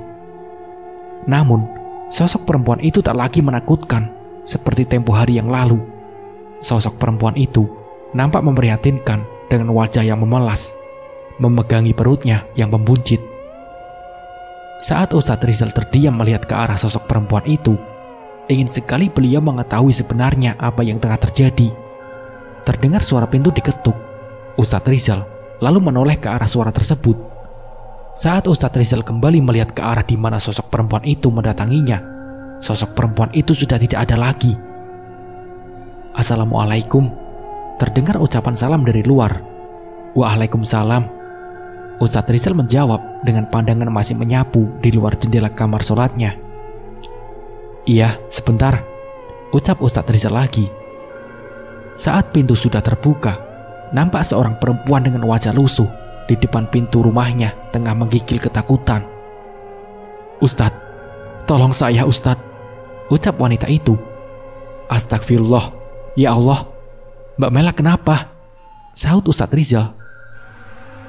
Namun, sosok perempuan itu tak lagi menakutkan seperti tempo hari yang lalu. Sosok perempuan itu nampak memprihatinkan dengan wajah yang memelas, memegangi perutnya yang membuncit. Saat Ustadz Rizal terdiam melihat ke arah sosok perempuan itu, ingin sekali beliau mengetahui sebenarnya apa yang tengah terjadi. Terdengar suara pintu diketuk. Ustadz Rizal lalu menoleh ke arah suara tersebut. Saat Ustadz Rizal kembali melihat ke arah di mana sosok perempuan itu mendatanginya, sosok perempuan itu sudah tidak ada lagi. Assalamualaikum. Terdengar ucapan salam dari luar. Waalaikumsalam. Ustadz Rizal menjawab dengan pandangan masih menyapu di luar jendela kamar sholatnya. Iya, sebentar, ucap Ustadz Rizal lagi. Saat pintu sudah terbuka, nampak seorang perempuan dengan wajah lusuh di depan pintu rumahnya tengah menggigil ketakutan. Ustadz, tolong saya Ustadz, ucap wanita itu. Astagfirullah, ya Allah, Mbak Mela kenapa? Sahut Ustadz Rizal.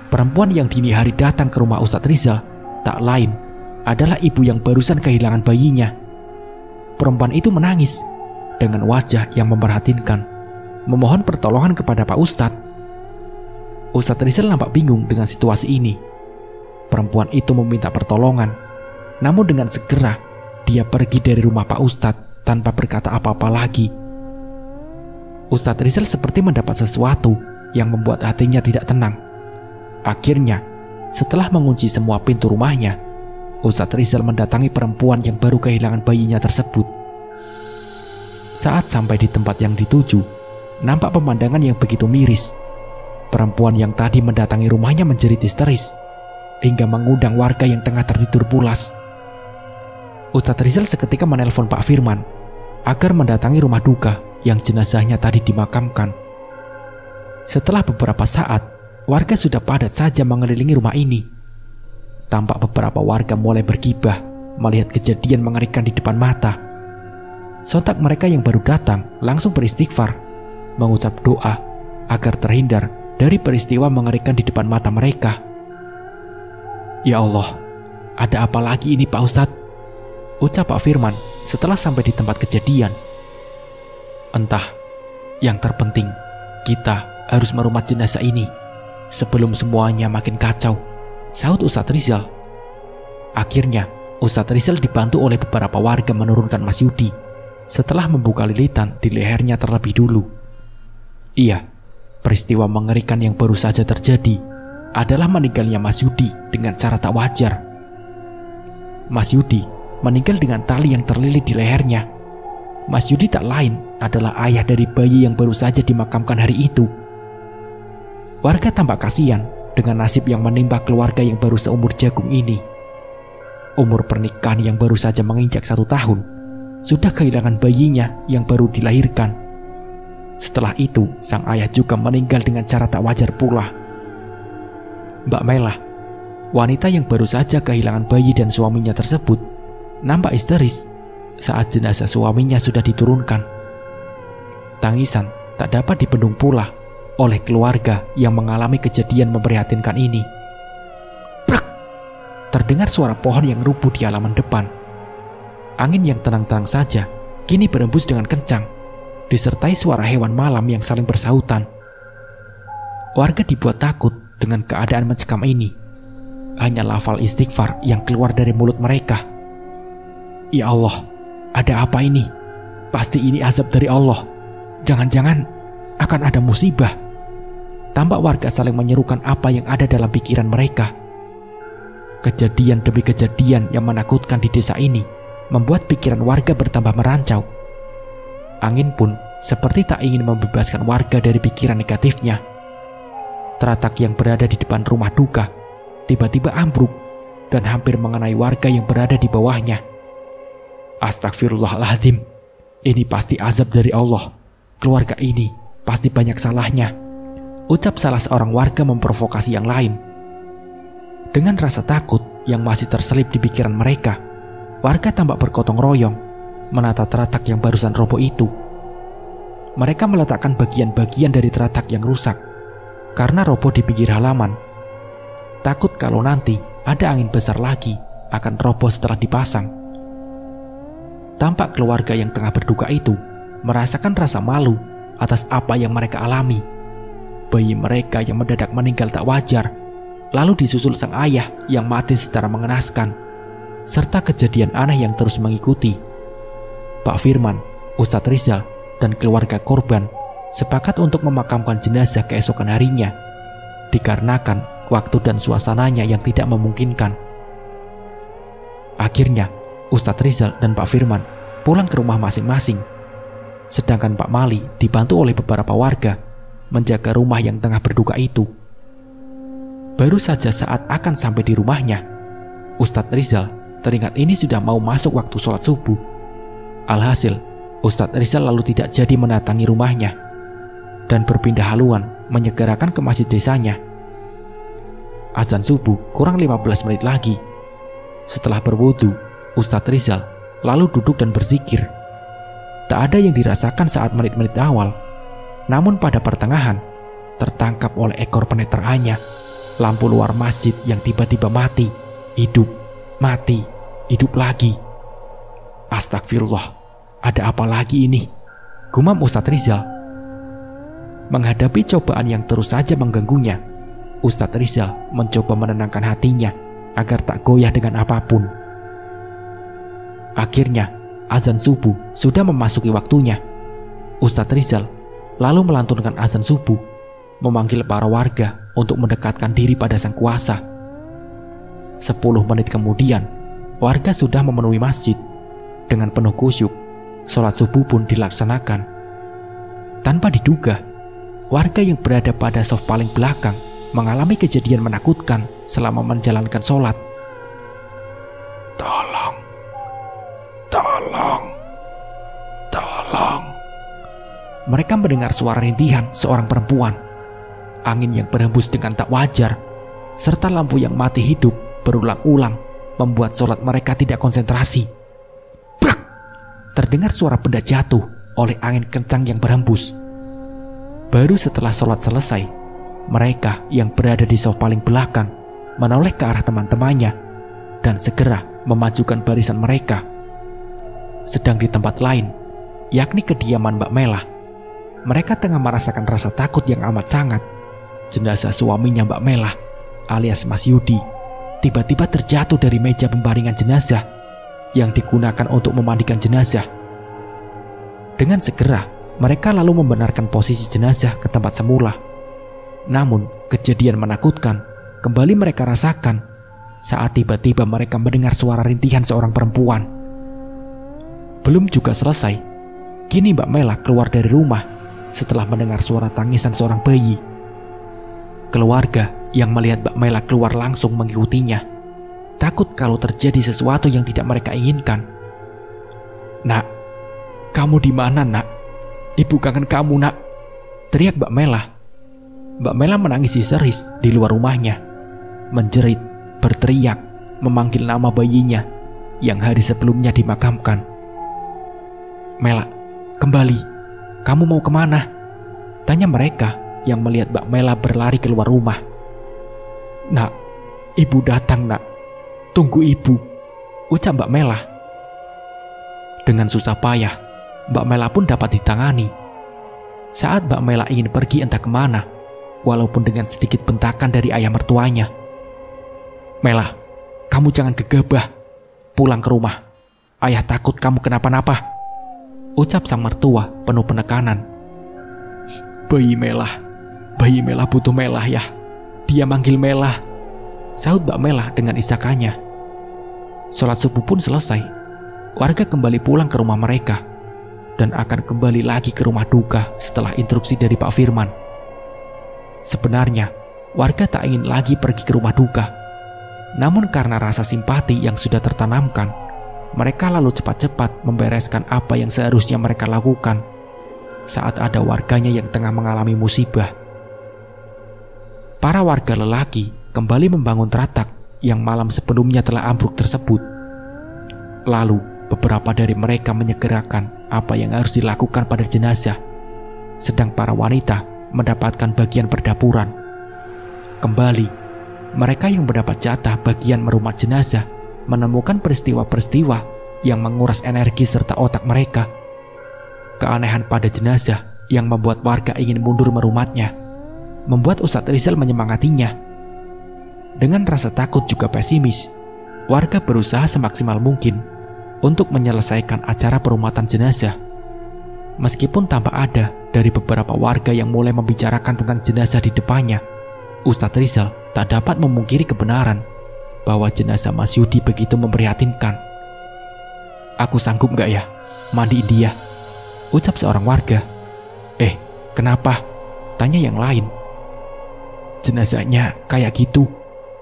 Perempuan yang dini hari datang ke rumah Ustadz Rizal tak lain adalah ibu yang barusan kehilangan bayinya. Perempuan itu menangis dengan wajah yang memprihatinkan, memohon pertolongan kepada Pak Ustadz. Ustadz Rizal nampak bingung dengan situasi ini. Perempuan itu meminta pertolongan, namun dengan segera dia pergi dari rumah Pak Ustadz tanpa berkata apa-apa lagi. Ustadz Rizal seperti mendapat sesuatu yang membuat hatinya tidak tenang. Akhirnya, setelah mengunci semua pintu rumahnya, Ustadz Rizal mendatangi perempuan yang baru kehilangan bayinya tersebut. Saat sampai di tempat yang dituju, nampak pemandangan yang begitu miris. Perempuan yang tadi mendatangi rumahnya menjerit histeris, hingga mengundang warga yang tengah tertidur pulas. Ustadz Rizal seketika menelpon Pak Firman agar mendatangi rumah duka yang jenazahnya tadi dimakamkan. Setelah beberapa saat, warga sudah padat saja mengelilingi rumah ini. Tampak beberapa warga mulai bergibah melihat kejadian mengerikan di depan mata. Sontak mereka yang baru datang langsung beristighfar, mengucap doa agar terhindar dari peristiwa mengerikan di depan mata mereka. Ya Allah, ada apa lagi ini Pak Ustadz? Ucap Pak Firman setelah sampai di tempat kejadian. Entah, yang terpenting kita harus merumat jenazah ini sebelum semuanya makin kacau, sahut Ustadz Rizal. Akhirnya, Ustadz Rizal dibantu oleh beberapa warga menurunkan Mas Yudi setelah membuka lilitan di lehernya terlebih dulu. Iya, peristiwa mengerikan yang baru saja terjadi adalah meninggalnya Mas Yudi dengan cara tak wajar. Mas Yudi meninggal dengan tali yang terlilit di lehernya. Mas Yudi tak lain adalah ayah dari bayi yang baru saja dimakamkan hari itu. Warga tampak kasihan dengan nasib yang menimpa keluarga yang baru seumur jagung ini. Umur pernikahan yang baru saja menginjak 1 tahun, sudah kehilangan bayinya yang baru dilahirkan. Setelah itu, sang ayah juga meninggal dengan cara tak wajar pula. Mbak Mela, wanita yang baru saja kehilangan bayi dan suaminya tersebut, nampak histeris saat jenazah suaminya sudah diturunkan. Tangisan tak dapat dibendung pula oleh keluarga yang mengalami kejadian memprihatinkan ini. Brek! Terdengar suara pohon yang rubuh di halaman depan. Angin yang tenang-tenang saja kini berembus dengan kencang, disertai suara hewan malam yang saling bersahutan. Warga dibuat takut dengan keadaan mencekam ini. Hanya lafal istighfar yang keluar dari mulut mereka. Ya Allah, ada apa ini? Pasti ini azab dari Allah. Jangan-jangan akan ada musibah. Tampak warga saling menyerukan apa yang ada dalam pikiran mereka. Kejadian demi kejadian yang menakutkan di desa ini membuat pikiran warga bertambah merancau. Angin pun seperti tak ingin membebaskan warga dari pikiran negatifnya. Teratak yang berada di depan rumah duka tiba-tiba ambruk dan hampir mengenai warga yang berada di bawahnya. Astagfirullahaladzim, ini pasti azab dari Allah. Keluarga ini pasti banyak salahnya, ucap salah seorang warga memprovokasi yang lain. Dengan rasa takut yang masih terselip di pikiran mereka, warga tampak bergotong royong menata teratak yang barusan roboh itu. Mereka meletakkan bagian-bagian dari teratak yang rusak karena roboh di pinggir halaman. Takut kalau nanti ada angin besar lagi akan roboh setelah dipasang. Tampak keluarga yang tengah berduka itu merasakan rasa malu atas apa yang mereka alami. Bayi mereka yang mendadak meninggal tak wajar, lalu disusul sang ayah yang mati secara mengenaskan, serta kejadian aneh yang terus mengikuti. Pak Firman, Ustadz Rizal, dan keluarga korban sepakat untuk memakamkan jenazah keesokan harinya, dikarenakan waktu dan suasananya yang tidak memungkinkan. Akhirnya, Ustadz Rizal dan Pak Firman pulang ke rumah masing-masing, sedangkan Pak Mali dibantu oleh beberapa warga menjaga rumah yang tengah berduka itu. Baru saja saat akan sampai di rumahnya, Ustadz Rizal teringat ini sudah mau masuk waktu sholat subuh. Alhasil, Ustadz Rizal lalu tidak jadi mendatangi rumahnya dan berpindah haluan menyegerakan ke masjid desanya. Azan subuh kurang 15 menit lagi. Setelah berwudu, Ustadz Rizal lalu duduk dan berzikir. Tak ada yang dirasakan saat menit-menit awal, namun pada pertengahan tertangkap oleh ekor penetraannya lampu luar masjid yang tiba-tiba mati, hidup, mati, hidup lagi. Astagfirullah, ada apa lagi ini? Gumam Ustadz Rizal. Menghadapi cobaan yang terus saja mengganggunya, Ustadz Rizal mencoba menenangkan hatinya agar tak goyah dengan apapun. Akhirnya, azan subuh sudah memasuki waktunya. Ustadz Rizal lalu melantunkan azan subuh, memanggil para warga untuk mendekatkan diri pada sang kuasa. 10 menit kemudian, warga sudah memenuhi masjid. Dengan penuh khusyuk, sholat subuh pun dilaksanakan. Tanpa diduga, warga yang berada pada saf paling belakang mengalami kejadian menakutkan selama menjalankan sholat. Tolong, tolong, tolong. Mereka mendengar suara rintihan seorang perempuan, angin yang berhembus dengan tak wajar, serta lampu yang mati hidup berulang-ulang membuat sholat mereka tidak konsentrasi. Brak! Terdengar suara benda jatuh oleh angin kencang yang berhembus. Baru setelah sholat selesai, mereka yang berada di saf paling belakang menoleh ke arah teman-temannya dan segera memajukan barisan mereka. Sedang di tempat lain, yakni kediaman Mbak Melah, mereka tengah merasakan rasa takut yang amat sangat. Jenazah suaminya Mbak Melah alias Mas Yudi tiba-tiba terjatuh dari meja pembaringan jenazah yang digunakan untuk memandikan jenazah. Dengan segera, mereka lalu membenarkan posisi jenazah ke tempat semula. Namun, kejadian menakutkan kembali mereka rasakan saat tiba-tiba mereka mendengar suara rintihan seorang perempuan. Belum juga selesai, kini Mbak Melah keluar dari rumah setelah mendengar suara tangisan seorang bayi. Keluarga yang melihat Mbak Melah keluar langsung mengikutinya, takut kalau terjadi sesuatu yang tidak mereka inginkan. "Nak, kamu di mana, Nak? Ibu kangen kamu, Nak," teriak Mbak Melah. Mbak Melah menangis histeris di luar rumahnya, menjerit, berteriak, memanggil nama bayinya yang hari sebelumnya dimakamkan. "Melah, kembali. Kamu mau kemana?" tanya mereka yang melihat Mbak Melah berlari keluar rumah. "Nak, ibu datang, Nak. Tunggu ibu," ucap Mbak Melah. Dengan susah payah, Mbak Melah pun dapat ditangani. Saat Mbak Melah ingin pergi entah kemana, walaupun dengan sedikit bentakan dari ayah mertuanya. "Melah, kamu jangan gegabah. Pulang ke rumah. Ayah takut kamu kenapa-napa," ucap sang mertua penuh penekanan. Bayi Melah butuh Melah ya. Dia manggil Melah," sahut Mbak Melah dengan isakannya. Sholat subuh pun selesai. Warga kembali pulang ke rumah mereka dan akan kembali lagi ke rumah duka setelah instruksi dari Pak Firman. Sebenarnya, warga tak ingin lagi pergi ke rumah duka Namun karena rasa simpati yang sudah tertanamkan, mereka lalu cepat-cepat membereskan apa yang seharusnya mereka lakukan saat ada warganya yang tengah mengalami musibah. Para warga lelaki kembali membangun teratak yang malam sebelumnya telah ambruk tersebut. Lalu beberapa dari mereka menyegerakan apa yang harus dilakukan pada jenazah, sedang para wanita mendapatkan bagian perdapuran. Kembali, mereka yang mendapat jatah bagian merumat jenazah menemukan peristiwa-peristiwa yang menguras energi serta otak mereka. Keanehan pada jenazah yang membuat warga ingin mundur merumatnya membuat Ustadz Rizal menyemangatinya. Dengan rasa takut juga pesimis, warga berusaha semaksimal mungkin untuk menyelesaikan acara perumatan jenazah. Meskipun tampak ada dari beberapa warga yang mulai membicarakan tentang jenazah di depannya, Ustadz Rizal tak dapat memungkiri kebenaran bahwa jenazah Mas Yudi begitu memprihatinkan. "Aku sanggup gak ya mandiin dia?" ucap seorang warga. Kenapa?" tanya yang lain. "Jenazahnya kayak gitu,"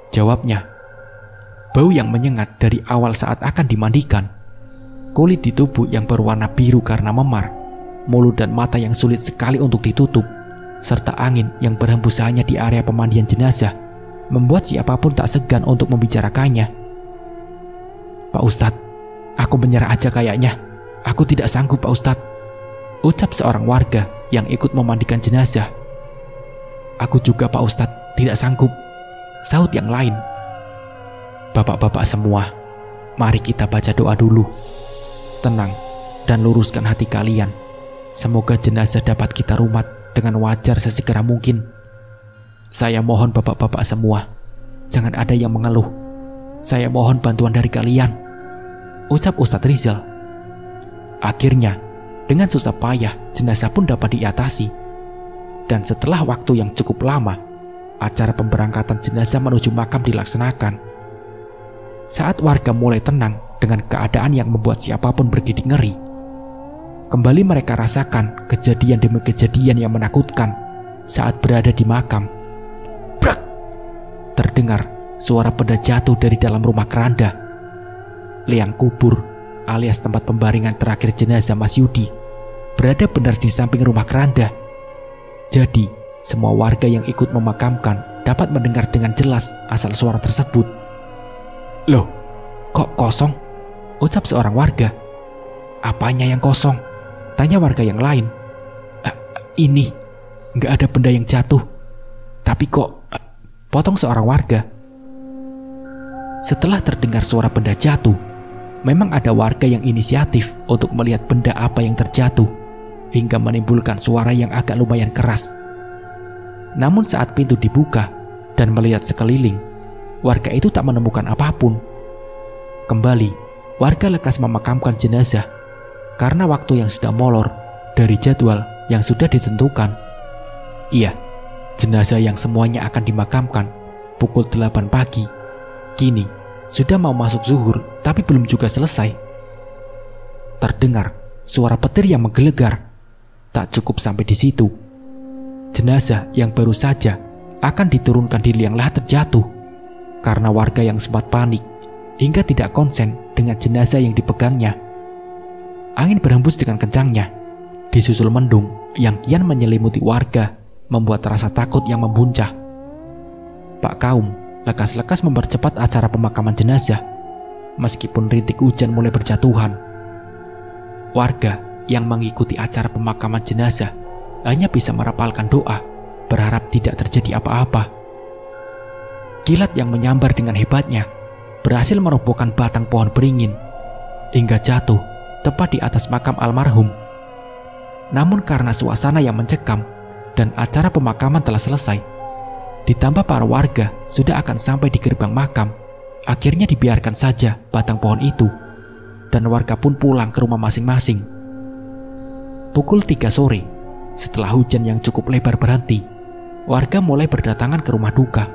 jawabnya. Bau yang menyengat dari awal saat akan dimandikan, kulit di tubuh yang berwarna biru karena memar, mulut dan mata yang sulit sekali untuk ditutup, serta angin yang berhembus hanya di area pemandian jenazah membuat siapapun tak segan untuk membicarakannya. "Pak Ustadz, aku menyerah aja kayaknya. Aku tidak sanggup, Pak Ustadz," ucap seorang warga yang ikut memandikan jenazah. "Aku juga, Pak Ustadz, tidak sanggup," sahut yang lain. "Bapak-bapak semua, mari kita baca doa dulu. Tenang dan luruskan hati kalian. Semoga jenazah dapat kita rumat dengan wajar sesegera mungkin. Saya mohon bapak-bapak semua, jangan ada yang mengeluh. Saya mohon bantuan dari kalian," ucap Ustadz Rizal. Akhirnya, dengan susah payah jenazah pun dapat diatasi. Dan setelah waktu yang cukup lama, acara pemberangkatan jenazah menuju makam dilaksanakan. Saat warga mulai tenang dengan keadaan yang membuat siapapun bergidik ngeri, kembali mereka rasakan kejadian demi kejadian yang menakutkan saat berada di makam. Brak! Terdengar suara benda jatuh dari dalam rumah keranda. Liang kubur alias tempat pembaringan terakhir jenazah Mas Yudi berada benar di samping rumah keranda. Jadi, semua warga yang ikut memakamkan dapat mendengar dengan jelas asal suara tersebut. "Loh, kok kosong?" ucap seorang warga. "Apanya yang kosong?" tanya warga yang lain. "Ini, nggak ada benda yang jatuh. Tapi kok..." potong seorang warga. Setelah terdengar suara benda jatuh, memang ada warga yang inisiatif untuk melihat benda apa yang terjatuh, hingga menimbulkan suara yang agak lumayan keras. Namun saat pintu dibuka dan melihat sekeliling, warga itu tak menemukan apapun. Kembali, warga lekas memakamkan jenazah karena waktu yang sudah molor dari jadwal yang sudah ditentukan. Iya, jenazah yang semuanya akan dimakamkan pukul 8 pagi. Kini sudah mau masuk zuhur tapi belum juga selesai. Terdengar suara petir yang menggelegar. Tak cukup sampai di situ, jenazah yang baru saja akan diturunkan di liang lahat terjatuh karena warga yang sempat panik hingga tidak konsen dengan jenazah yang dipegangnya. Angin berhembus dengan kencangnya, disusul mendung yang kian menyelimuti warga, membuat rasa takut yang membuncah. Pak Kaum lekas-lekas mempercepat acara pemakaman jenazah, meskipun rintik hujan mulai berjatuhan. Warga yang mengikuti acara pemakaman jenazah hanya bisa merapalkan doa, berharap tidak terjadi apa-apa. Kilat yang menyambar dengan hebatnya berhasil merobohkan batang pohon beringin hingga jatuh tepat di atas makam almarhum. Namun karena suasana yang mencekam dan acara pemakaman telah selesai, ditambah para warga sudah akan sampai di gerbang makam, akhirnya dibiarkan saja batang pohon itu, dan warga pun pulang ke rumah masing-masing. Pukul 3 sore, setelah hujan yang cukup lebar berhenti, warga mulai berdatangan ke rumah duka.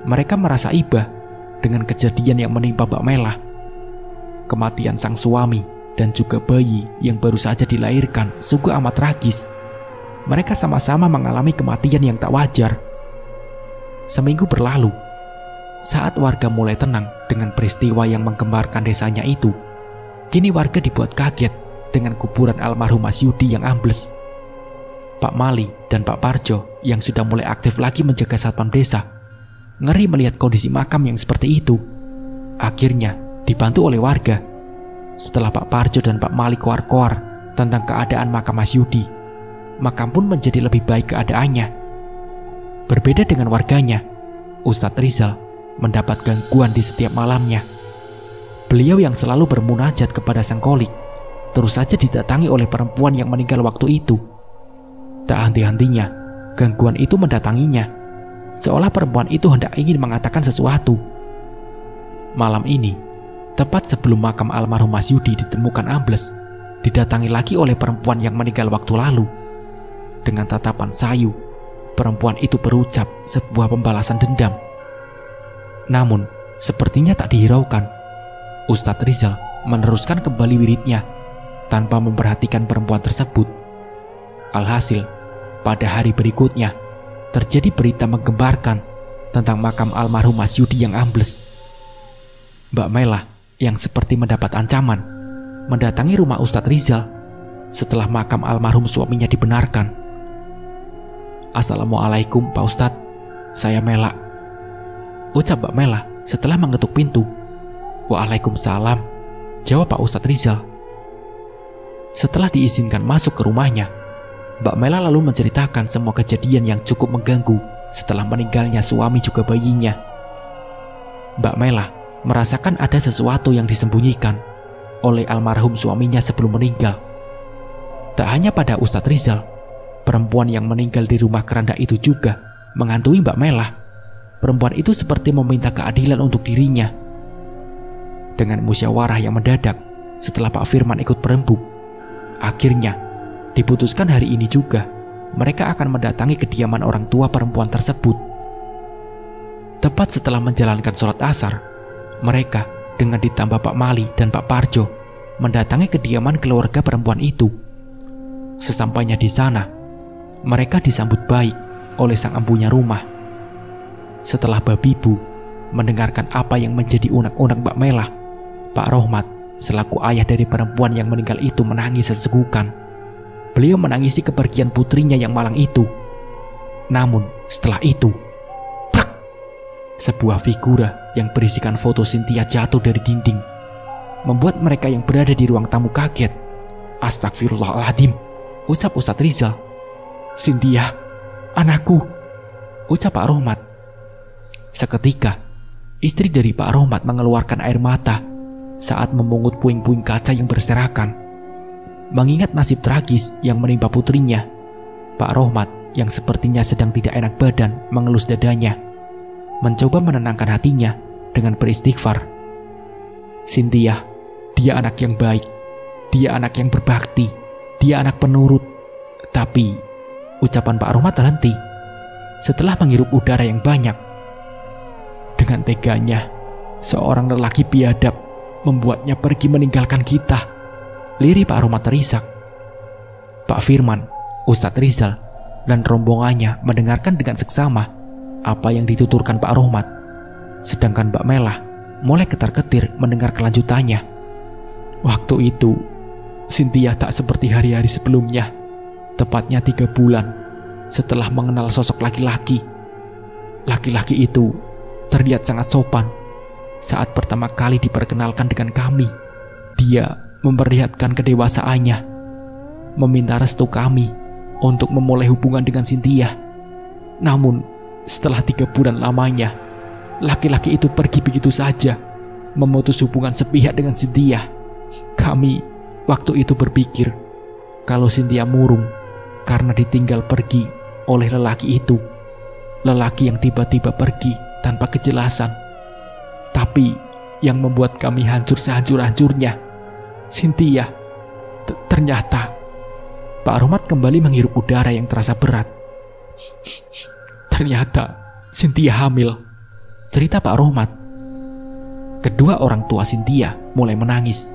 Mereka merasa iba dengan kejadian yang menimpa Mbak Mela. Kematian sang suami dan juga bayi yang baru saja dilahirkan sungguh amat tragis. Mereka sama-sama mengalami kematian yang tak wajar. Seminggu berlalu, Saat warga mulai tenang dengan peristiwa yang menggemparkan desanya itu, kini warga dibuat kaget dengan kuburan almarhum Mas Yudi yang ambles. Pak Mali dan Pak Parjo yang sudah mulai aktif lagi menjaga satpam desa, ngeri melihat kondisi makam yang seperti itu. Akhirnya dibantu oleh warga. Setelah Pak Parjo dan Pak Mali koar-koar tentang keadaan makam Mas Yudi, makam pun menjadi lebih baik keadaannya. Berbeda dengan warganya, Ustadz Rizal mendapat gangguan di setiap malamnya. Beliau yang selalu bermunajat kepada sang Kholik terus saja didatangi oleh perempuan yang meninggal waktu itu. Tak henti-hentinya gangguan itu mendatanginya, seolah perempuan itu hendak ingin mengatakan sesuatu. Malam ini, tepat sebelum makam almarhum Mas Yudi ditemukan ambles, didatangi lagi oleh perempuan yang meninggal waktu lalu. Dengan tatapan sayu, perempuan itu berucap sebuah pembalasan dendam. Namun, sepertinya tak dihiraukan. Ustadz Rizal meneruskan kembali wiridnya tanpa memperhatikan perempuan tersebut. Alhasil, pada hari berikutnya terjadi berita menggemparkan tentang makam almarhum Mas Yudi yang ambles. Mbak Mela yang seperti mendapat ancaman mendatangi rumah Ustadz Rizal setelah makam almarhum suaminya dibenarkan. "Assalamualaikum Pak Ustadz, saya Mela," ucap Mbak Mela setelah mengetuk pintu. "Waalaikumsalam," jawab Pak Ustadz Rizal. Setelah diizinkan masuk ke rumahnya, Mbak Mela lalu menceritakan semua kejadian yang cukup mengganggu setelah meninggalnya suami juga bayinya. Mbak Mela merasakan ada sesuatu yang disembunyikan oleh almarhum suaminya sebelum meninggal. Tak hanya pada Ustadz Rizal, perempuan yang meninggal di rumah keranda itu juga menghantui Mbak Mela. Perempuan itu seperti meminta keadilan untuk dirinya. Dengan musyawarah yang mendadak setelah Pak Firman ikut berembuk, akhirnya diputuskan hari ini juga mereka akan mendatangi kediaman orang tua perempuan tersebut. Tepat setelah menjalankan sholat asar, mereka dengan ditambah Pak Mali dan Pak Parjo mendatangi kediaman keluarga perempuan itu. Sesampainya di sana, mereka disambut baik oleh sang empunya rumah. Setelah Babibu mendengarkan apa yang menjadi unek-unek Mbak Mela, Pak Rohmat selaku ayah dari perempuan yang meninggal itu menangis sesegukan. Beliau menangisi kepergian putrinya yang malang itu. Namun setelah itu, prak, sebuah figura yang berisikan foto Cynthia jatuh dari dinding, membuat mereka yang berada di ruang tamu kaget. "Astagfirullahaladzim," ucap Ustadz Rizal. "Cynthia, anakku," ucap Pak Rohmat. Seketika, istri dari Pak Rohmat mengeluarkan air mata saat memungut puing-puing kaca yang berserakan. Mengingat nasib tragis yang menimpa putrinya, Pak Rohmat yang sepertinya sedang tidak enak badan mengelus dadanya, mencoba menenangkan hatinya dengan beristighfar. "Cynthia, dia anak yang baik, dia anak yang berbakti, dia anak penurut." Tapi ucapan Pak Rohmat terhenti setelah menghirup udara yang banyak. Dengan teganya, seorang lelaki biadab membuatnya pergi meninggalkan kita. Lirih Pak Rohmat terisak. Pak Firman, Ustadz Rizal, dan rombongannya mendengarkan dengan seksama apa yang dituturkan Pak Rohmat. Sedangkan Mbak Mela mulai ketar-ketir mendengar kelanjutannya. "Waktu itu, Cynthia tak seperti hari-hari sebelumnya. Tepatnya 3 bulan setelah mengenal sosok laki-laki. Laki-laki itu terlihat sangat sopan. Saat pertama kali diperkenalkan dengan kami, dia memperlihatkan kedewasaannya, meminta restu kami untuk memulai hubungan dengan Cynthia. Namun, setelah 3 bulan lamanya, laki-laki itu pergi begitu saja, memutus hubungan sepihak dengan Cynthia. Kami waktu itu berpikir kalau Cynthia murung karena ditinggal pergi oleh lelaki itu, lelaki yang tiba-tiba pergi tanpa kejelasan. Tapi yang membuat kami hancur sehancur-hancurnya, Cynthia, ternyata..." Pak Rohmat kembali menghirup udara yang terasa berat. "Ternyata Cynthia hamil," cerita Pak Rohmat. Kedua orang tua Cynthia mulai menangis,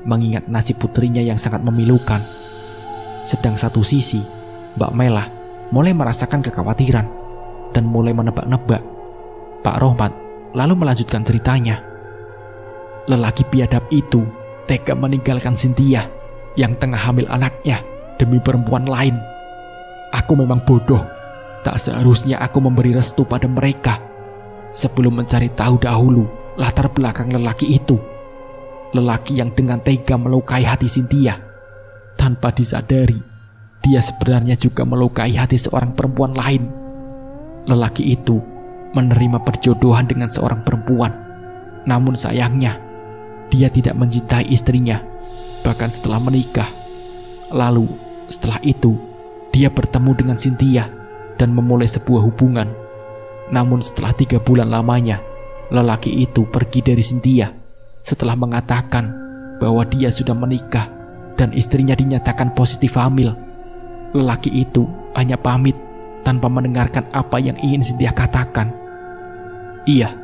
mengingat nasib putrinya yang sangat memilukan. Sedang satu sisi, Mbak Mela mulai merasakan kekhawatiran dan mulai menebak-nebak Pak Rohmat lalu melanjutkan ceritanya. Lelaki biadab itu tega meninggalkan Cynthia yang tengah hamil anaknya demi perempuan lain. Aku memang bodoh. Tak seharusnya aku memberi restu pada mereka sebelum mencari tahu dahulu latar belakang lelaki itu. Lelaki yang dengan tega melukai hati Cynthia. Tanpa disadari, dia sebenarnya juga melukai hati seorang perempuan lain. Lelaki itu menerima perjodohan dengan seorang perempuan. Namun sayangnya, dia tidak mencintai istrinya, bahkan setelah menikah. Lalu, setelah itu, dia bertemu dengan Cynthia dan memulai sebuah hubungan. Namun setelah 3 bulan lamanya, lelaki itu pergi dari Cynthia setelah mengatakan bahwa dia sudah menikah dan istrinya dinyatakan positif hamil. Lelaki itu hanya pamit tanpa mendengarkan apa yang ingin Cynthia katakan. Iya,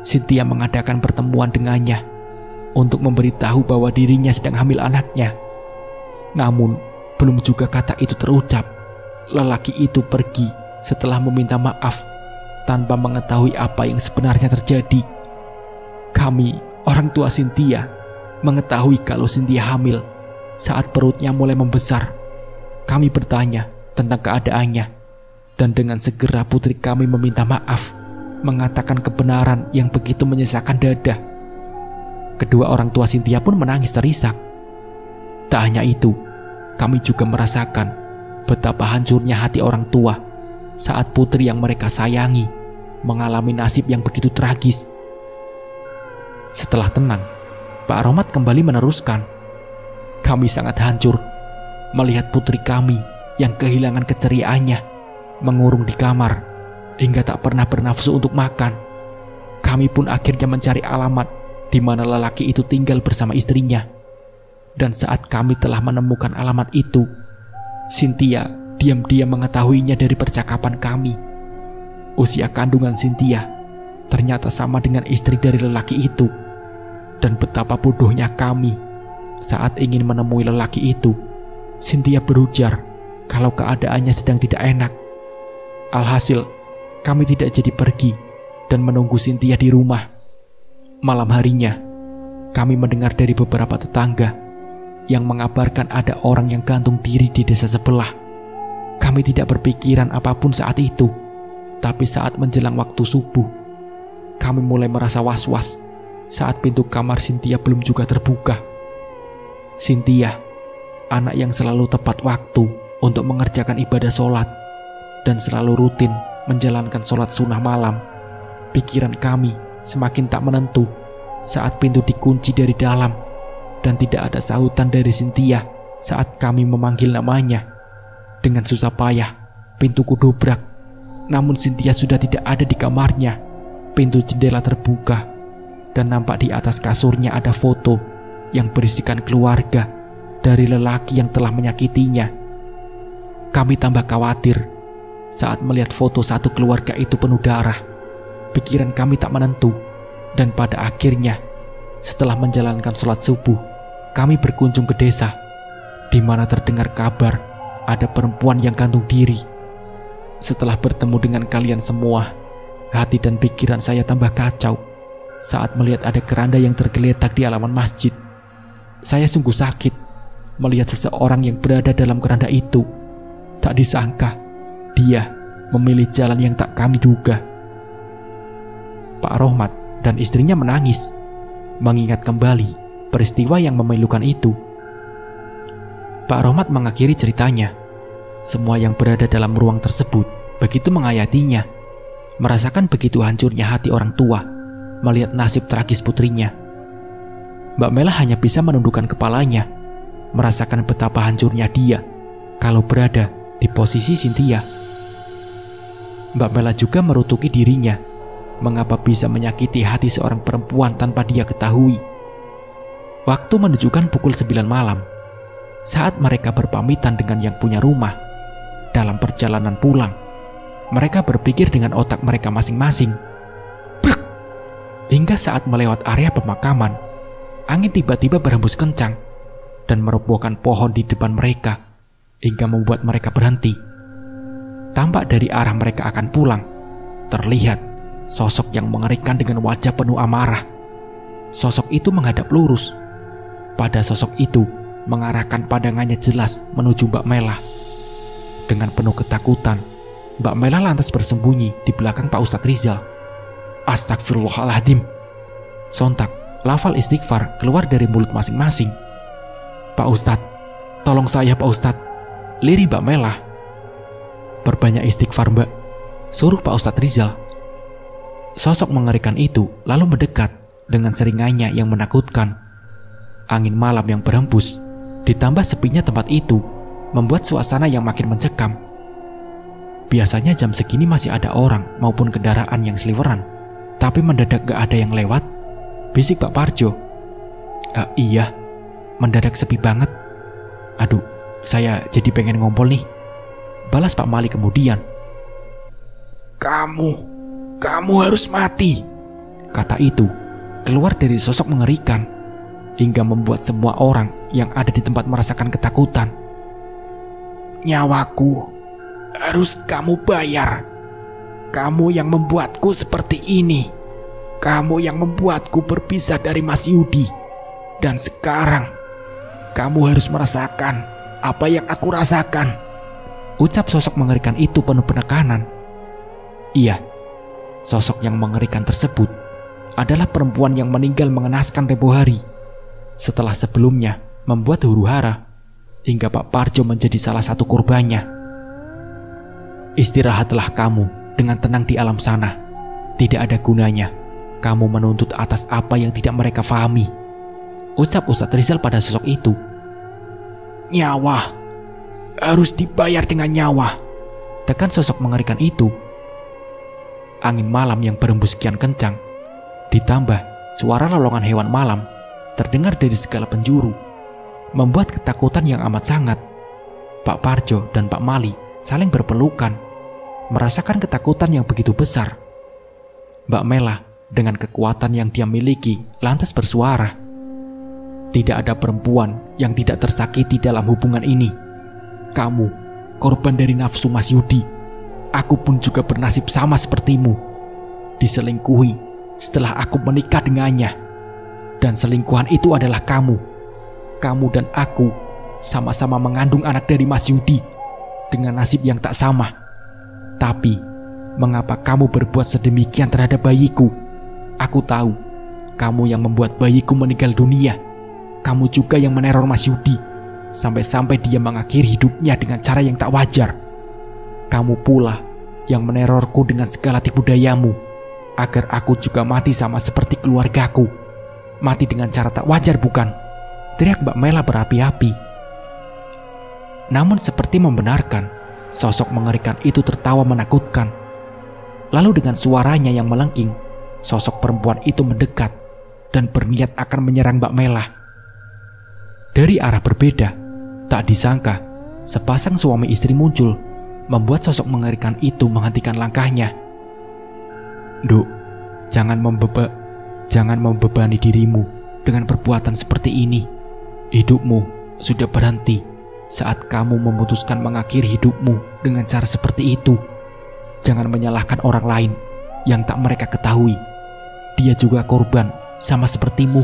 Cynthia mengadakan pertemuan dengannya untuk memberitahu bahwa dirinya sedang hamil anaknya. Namun, belum juga kata itu terucap, lelaki itu pergi setelah meminta maaf tanpa mengetahui apa yang sebenarnya terjadi. Kami, orang tua Cynthia, mengetahui kalau Cynthia hamil saat perutnya mulai membesar. Kami bertanya tentang keadaannya, dan dengan segera putri kami meminta maaf, mengatakan kebenaran yang begitu menyesakkan dada. Kedua orang tua Cynthia pun menangis terisak. Tak hanya itu, kami juga merasakan betapa hancurnya hati orang tua saat putri yang mereka sayangi mengalami nasib yang begitu tragis. Setelah tenang, Pak Rohmat kembali meneruskan. Kami sangat hancur melihat putri kami yang kehilangan keceriaannya mengurung di kamar hingga tak pernah bernafsu untuk makan. Kami pun akhirnya mencari alamat di mana lelaki itu tinggal bersama istrinya. Dan saat kami telah menemukan alamat itu, Cynthia diam-diam mengetahuinya dari percakapan kami. Usia kandungan Cynthia ternyata sama dengan istri dari lelaki itu. Dan betapa bodohnya kami saat ingin menemui lelaki itu. Cynthia berujar kalau keadaannya sedang tidak enak. Alhasil, kami tidak jadi pergi dan menunggu Cynthia di rumah. Malam harinya, kami mendengar dari beberapa tetangga yang mengabarkan ada orang yang gantung diri di desa sebelah. Kami tidak berpikiran apapun saat itu, tapi saat menjelang waktu subuh, kami mulai merasa was-was saat pintu kamar Cynthia belum juga terbuka. Cynthia, anak yang selalu tepat waktu untuk mengerjakan ibadah sholat dan selalu rutin menjalankan sholat sunnah malam. Pikiran kami semakin tak menentu saat pintu dikunci dari dalam dan tidak ada sahutan dari Cynthia saat kami memanggil namanya. Dengan susah payah, pintu kudobrak, namun Cynthia sudah tidak ada di kamarnya. Pintu jendela terbuka dan nampak di atas kasurnya ada foto yang berisikan keluarga dari lelaki yang telah menyakitinya. Kami tambah khawatir saat melihat foto satu keluarga itu penuh darah. Pikiran kami tak menentu, dan pada akhirnya setelah menjalankan sholat subuh, kami berkunjung ke desa di mana terdengar kabar ada perempuan yang gantung diri. Setelah bertemu dengan kalian semua, hati dan pikiran saya tambah kacau saat melihat ada keranda yang tergeletak di halaman masjid. Saya sungguh sakit melihat seseorang yang berada dalam keranda itu. Tak disangka, dia memilih jalan yang tak kami duga. Pak Rohmat dan istrinya menangis, mengingat kembali peristiwa yang memilukan itu. Pak Rohmat mengakhiri ceritanya. Semua yang berada dalam ruang tersebut begitu menghayatinya, merasakan begitu hancurnya hati orang tua melihat nasib tragis putrinya. Mbak Mela hanya bisa menundukkan kepalanya, merasakan betapa hancurnya dia kalau berada di posisi Cynthia. Mbak Mela juga merutuki dirinya, mengapa bisa menyakiti hati seorang perempuan tanpa dia ketahui. Waktu menunjukkan pukul 9 malam. Saat mereka berpamitan dengan yang punya rumah, dalam perjalanan pulang, mereka berpikir dengan otak mereka masing-masing. Brek! Hingga saat melewat area pemakaman, angin tiba-tiba berhembus kencang dan merobohkan pohon di depan mereka hingga membuat mereka berhenti. Tampak dari arah mereka akan pulang, terlihat sosok yang mengerikan dengan wajah penuh amarah. Sosok itu menghadap lurus. Pada sosok itu mengarahkan pandangannya jelas menuju Mbak Mela. Dengan penuh ketakutan, Mbak Mela lantas bersembunyi di belakang Pak Ustadz Rizal. Astagfirullahaladzim. Sontak, lafal istighfar keluar dari mulut masing-masing. Pak Ustadz, tolong saya Pak Ustadz, lirih Mbak Mela. Perbanyak istighfar Mbak, suruh Pak Ustadz Rizal. Sosok mengerikan itu lalu mendekat dengan seringannya yang menakutkan. Angin malam yang berhembus ditambah sepinya tempat itu membuat suasana yang makin mencekam. Biasanya jam segini masih ada orang maupun kendaraan yang seliweran, tapi mendadak gak ada yang lewat, bisik Pak Parjo. Iya, mendadak sepi banget. Aduh, saya jadi pengen ngompol nih, balas Pak Mali kemudian. Kamu harus mati, kata itu keluar dari sosok mengerikan, hingga membuat semua orang yang ada di tempat merasakan ketakutan. Nyawaku harus kamu bayar. Kamu yang membuatku seperti ini. Kamu yang membuatku berpisah dari Mas Yudi. Dan sekarang kamu harus merasakan apa yang aku rasakan, ucap sosok mengerikan itu penuh penekanan. Iya, sosok yang mengerikan tersebut adalah perempuan yang meninggal mengenaskan tempo hari, setelah sebelumnya membuat huru-hara hingga Pak Parjo menjadi salah satu korbannya. Istirahatlah kamu dengan tenang di alam sana. Tidak ada gunanya kamu menuntut atas apa yang tidak mereka fahami, ucap Ustadz Rizal pada sosok itu. Nyawa harus dibayar dengan nyawa, tekan sosok mengerikan itu. Angin malam yang berembus kian kencang, ditambah suara lolongan hewan malam terdengar dari segala penjuru, membuat ketakutan yang amat sangat. Pak Parjo dan Pak Mali saling berpelukan, merasakan ketakutan yang begitu besar. Mbak Mela dengan kekuatan yang dia miliki lantas bersuara. Tidak ada perempuan yang tidak tersakiti dalam hubungan ini. Kamu korban dari nafsu Mas Yudi. Aku pun juga bernasib sama sepertimu, diselingkuhi setelah aku menikah dengannya. Dan selingkuhan itu adalah kamu. Kamu dan aku sama-sama mengandung anak dari Mas Yudi dengan nasib yang tak sama. Tapi mengapa kamu berbuat sedemikian terhadap bayiku? Aku tahu kamu yang membuat bayiku meninggal dunia. Kamu juga yang meneror Mas Yudi sampai-sampai dia mengakhiri hidupnya dengan cara yang tak wajar. Kamu pula yang menerorku dengan segala tipu dayamu agar aku juga mati sama seperti keluargaku. Mati dengan cara tak wajar bukan? Teriak Mbak Mela berapi-api. Namun seperti membenarkan, sosok mengerikan itu tertawa menakutkan. Lalu dengan suaranya yang melengking, sosok perempuan itu mendekat dan berniat akan menyerang Mbak Mela. Dari arah berbeda, tak disangka sepasang suami istri muncul, membuat sosok mengerikan itu menghentikan langkahnya. Duk, jangan membebani dirimu dengan perbuatan seperti ini. Hidupmu sudah berhenti saat kamu memutuskan mengakhiri hidupmu dengan cara seperti itu. Jangan menyalahkan orang lain yang tak mereka ketahui. Dia juga korban sama sepertimu,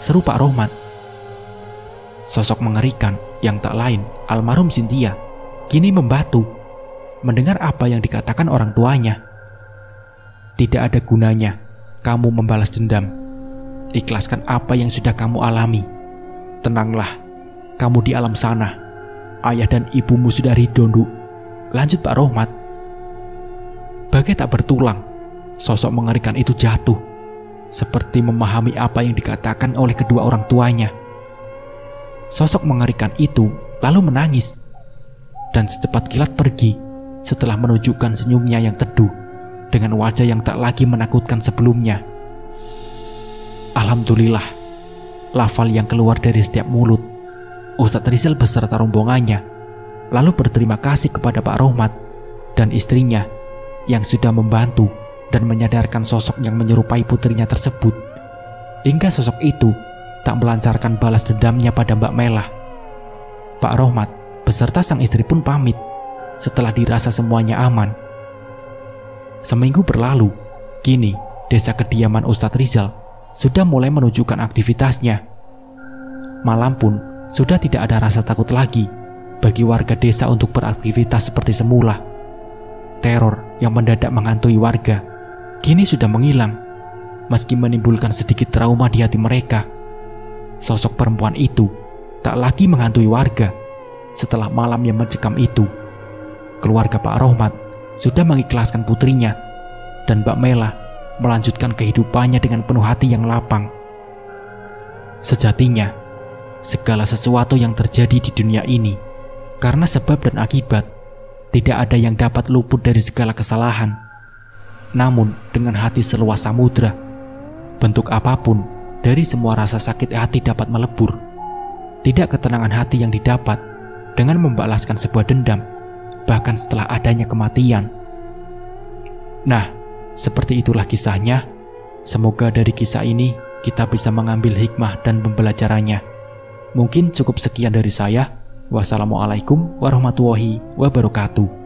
seru Pak Rohmat. Sosok mengerikan yang tak lain almarhum Cynthia kini membatu mendengar apa yang dikatakan orang tuanya. Tidak ada gunanya kamu membalas dendam. Ikhlaskan apa yang sudah kamu alami. Tenanglah, kamu di alam sana. Ayah dan ibumu sudah ridho, Nduk. Lanjut Pak Rohmat. Bagai tak bertulang, sosok mengerikan itu jatuh, seperti memahami apa yang dikatakan oleh kedua orang tuanya. Sosok mengerikan itu lalu menangis, dan secepat kilat pergi setelah menunjukkan senyumnya yang teduh dengan wajah yang tak lagi menakutkan sebelumnya. Alhamdulillah, lafal yang keluar dari setiap mulut Ustadz Rizal beserta rombongannya lalu berterima kasih kepada Pak Rohmat dan istrinya yang sudah membantu dan menyadarkan sosok yang menyerupai putrinya tersebut, hingga sosok itu tak melancarkan balas dendamnya pada Mbak Mela. Pak Rohmat beserta sang istri pun pamit setelah dirasa semuanya aman. Seminggu berlalu, Kini, desa kediaman Ustadz Rizal sudah mulai menunjukkan aktivitasnya. Malam pun sudah tidak ada rasa takut lagi bagi warga desa untuk beraktivitas seperti semula. Teror yang mendadak menghantui warga kini sudah menghilang, meski menimbulkan sedikit trauma di hati mereka. Sosok perempuan itu tak lagi menghantui warga. Setelah malam yang mencekam itu, keluarga Pak Rohmat sudah mengikhlaskan putrinya, dan Mbak Mela melanjutkan kehidupannya dengan penuh hati yang lapang. Sejatinya, segala sesuatu yang terjadi di dunia ini karena sebab dan akibat, tidak ada yang dapat luput dari segala kesalahan. Namun dengan hati seluas samudra, bentuk apapun dari semua rasa sakit hati dapat melebur. Tidak ketenangan hati yang didapat dengan membalaskan sebuah dendam, bahkan setelah adanya kematian. Nah, seperti itulah kisahnya. Semoga dari kisah ini kita bisa mengambil hikmah dan pembelajarannya. Mungkin cukup sekian dari saya. Wassalamualaikum warahmatullahi wabarakatuh.